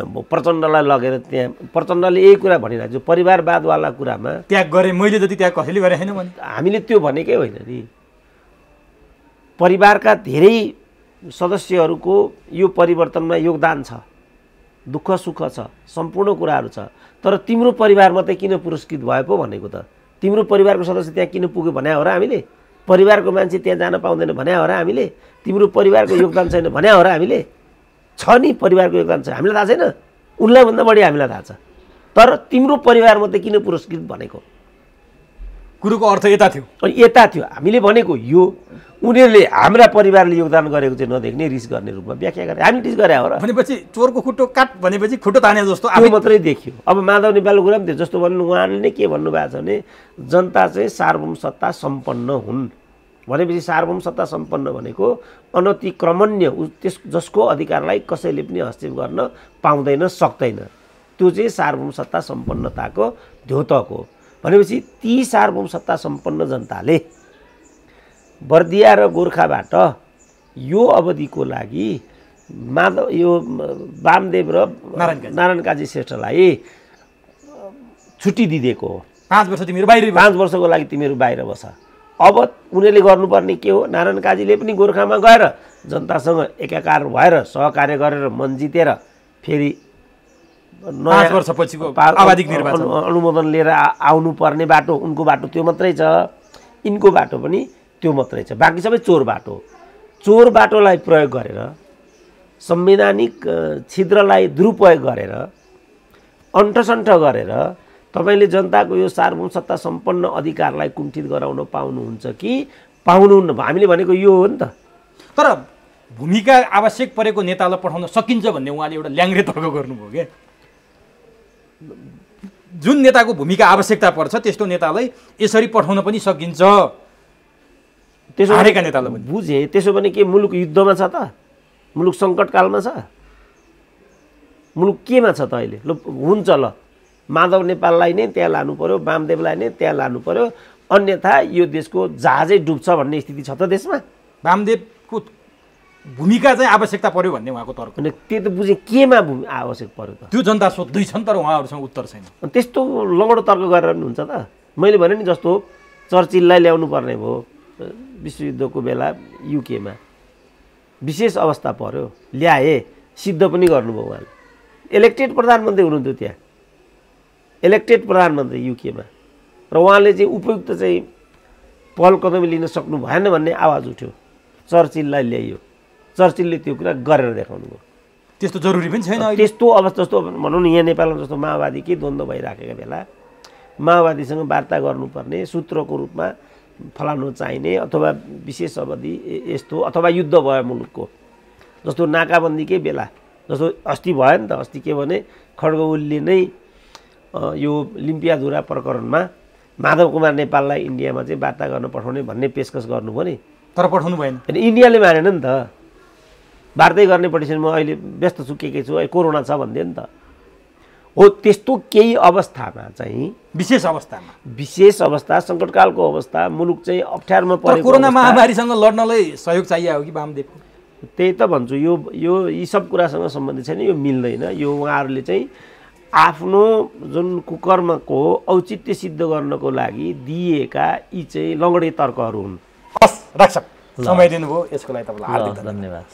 प्रचण्डलाई लगेर त्यहाँ प्रचण्डले यही कुरा भनिरहेको छ परिवारवादवाला कुरामा त्याग गरेँ मैले जति त्याग कसैले गरे छैन भने हामीले त्यो भनेकै होइन नि। परिवारका धेरै सदस्यहरूको यो परिवर्तनमा योगदान छ, दुःख सुख छ, सम्पूर्ण कुराहरू छ। तर तिम्रो परिवार मात्रै किन पुरस्कृत भयो पो भनेको त? तिम्रो परिवारको सदस्य त्यहाँ किन पुग्यो भने हो र हामीले? परिवारको मान्छे त्यहाँ जान पाउँदैन भने हो र हामीले? तिम्रो परिवारको योगदान छैन भने हो र हामीले? छ नि परिवारको योगदान छ, हामीलाई थाहा छैन? उनलाई भन्दा बढी हामीलाई थाहा छ। तर तिम्रो परिवार मात्रै किन पुरस्कृत भनेको कुरोको अर्थ यता थियो। अनि यता थियो हामीले भनेको यो उनीहरूले हाम्रा परिवारले योगदान गरेको चाहिँ नदेख्ने रिस गर्ने रूपमा व्याख्या गरे। हामी रिस गरे हो र भनेपछि चोरको खुट्टो काट भनेपछि खुट्टो ताने जस्तो आफै मात्रै देखियो। अब माधव नेपालको कुरा पनि थियो जस्तो भन्नु उहाँले नै के भन्नुभएको छ भने जनता चाहिँ सार्वभौम सत्ता सम्पन्न हुन् भनेपछि सार्वभौम सत्ता सम्पन्न भनेको अनतिक्रमण्य जसको अधिकारलाई कसैले पनि हस्तक्षेप गर्न पाउँदैन सक्दैन, त्यो चाहिँ सार्वभौम सत्ता सम्पन्नताको द्योतक हो। भनेपछि ती सार्वभौम सत्ता सम्पन्न जनताले बर्दिया र गोर्खाबाट यो अवधिको लागि यो वामदेव र नारायण काजी श्रेष्ठलाई छुट्टी दिएको हो। 5 वर्ष तिमीहरू बाहिर, 5 वर्षको लागि तिमीहरू बाहिर बस। अब उनीहरूले गर्नुपर्ने के हो? नारायण काजीले पनि गोर्खामा गएर जनतासँग एकाकार भएर सहकार्य गरेर मन जितेर फेरि 5 वर्षपछिको आवधिक निर्वाचन अनुमोदन लिएर आउनुपर्ने बाटो उनको बाटो त्यो मात्रै छ, यिनको बाटो पनि त्यो मात्रै छ, बाँकी सबै चोर बाटो। चोर बाटोलाई प्रयोग गरेर संवैधानिक छिद्रलाई दुरुपयोग गरेर अन्टसन्ठ गरेर तपाईँले जनताको यो सार्वभौम सत्ता सम्पन्न अधिकारलाई कुण्ठित गराउन पाउनुहुन्छ कि पाउनुहुन्न? हामीले भनेको यो हो नि त। तर भूमिका आवश्यक परेको नेतालाई पठाउन सकिन्छ भन्ने उहाँले एउटा ल्याङ्ग्रे तर्क गर्नुभयो क्या। जुन नेताको भूमिका आवश्यकता पर्छ त्यस्तो नेतालाई यसरी पठाउन पनि सकिन्छ। त्यसो हारेका नेतालाई बुझे। त्यसो भने के मुलुक युद्धमा छ त? मुलुक सङ्कटकालमा छ? मुलुक केमा छ त अहिले? ल हुन्छ, ल माधव नेपाललाई नै त्यहाँ लानु पर्यो, वामदेवलाई नै त्यहाँ लानु पर्यो, अन्यथा यो देशको जहाजै डुब्छ भन्ने स्थिति छ त देशमा? वामदेवको भूमिका चाहिँ आवश्यकता पर्यो भन्ने उहाँको तर्क। अनि त्यो त बुझेँ केमा आवश्यक पर्यो त? त्यो जनता सोध्दैछन् तर उहाँहरूसँग उत्तर छैन। त्यस्तो लङ्गडो तर्क गरेर पनि हुन्छ त? मैले भने नि जस्तो चर्चिललाई ल्याउनु पर्ने भयो विश्वयुद्धको बेला युकेमा, विशेष अवस्था पर्यो, ल्याए, सिद्ध पनि गर्नुभयो उहाँले। इलेक्टेड प्रधानमन्त्री हुनुहुन्थ्यो त्यहाँ, इलेक्टेड प्रधानमन्त्री युकेमा, र उहाँले चाहिँ उपयुक्त चाहिँ पहल कदमी लिन सक्नु भएन भन्ने आवाज उठ्यो, चर्चिललाई ल्याइयो, चर्चिलले त्यो कुरा गरेर देखाउनु भयो। त्यस्तो जरुरी पनि छैन। त्यस्तो अवस्था जस्तो भनौँ न यहाँ नेपालमा जस्तो माओवादीकै द्वन्द्व भइराखेका बेला माओवादीसँग वार्ता गर्नुपर्ने सूत्रको रूपमा फलानु चाहिने अथवा विशेष अवधि यस्तो अथवा युद्ध भयो मुलुकको जस्तो नाकाबन्दीकै बेला जस्तो अस्ति भयो नि त। अस्ति के भने खड्गओलीले नै यो लिम्पियाधुरा प्रकरणमा माधव कुमार नेपाललाई इन्डियामा चाहिँ वार्ता गर्न पठाउने भन्ने पेशकस गर्नुभयो नि, तर पठाउनु भएन। अनि इन्डियाले मानेन नि त। वार्तै गर्ने पटिसन म अहिले व्यस्त छु के छु, अहिले कोरोना छ भनिदियो नि त। हो त्यस्तो केही अवस्थामा चाहिँ विशेष अवस्था सङ्कटकालको अवस्था मुलुक चाहिँ अप्ठ्यारोमा परेको कोरोना महामारीसँग लड्नलाई सहयोग चाहियो हो कि वामदेवको? त्यही त भन्छु, यो यी सब कुरासँग सम्बन्धित छैन, यो मिल्दैन। यो उहाँहरूले चाहिँ आफ्नो जुन कुकर्मको औचित्य सिद्ध गर्नको लागि दिएका यी चाहिँ लङ्गडे तर्कहरू हुन्। हस् राख्छ, समय दिनुभयो यसको लागि तपाईँलाई हार्दिक धन्यवाद।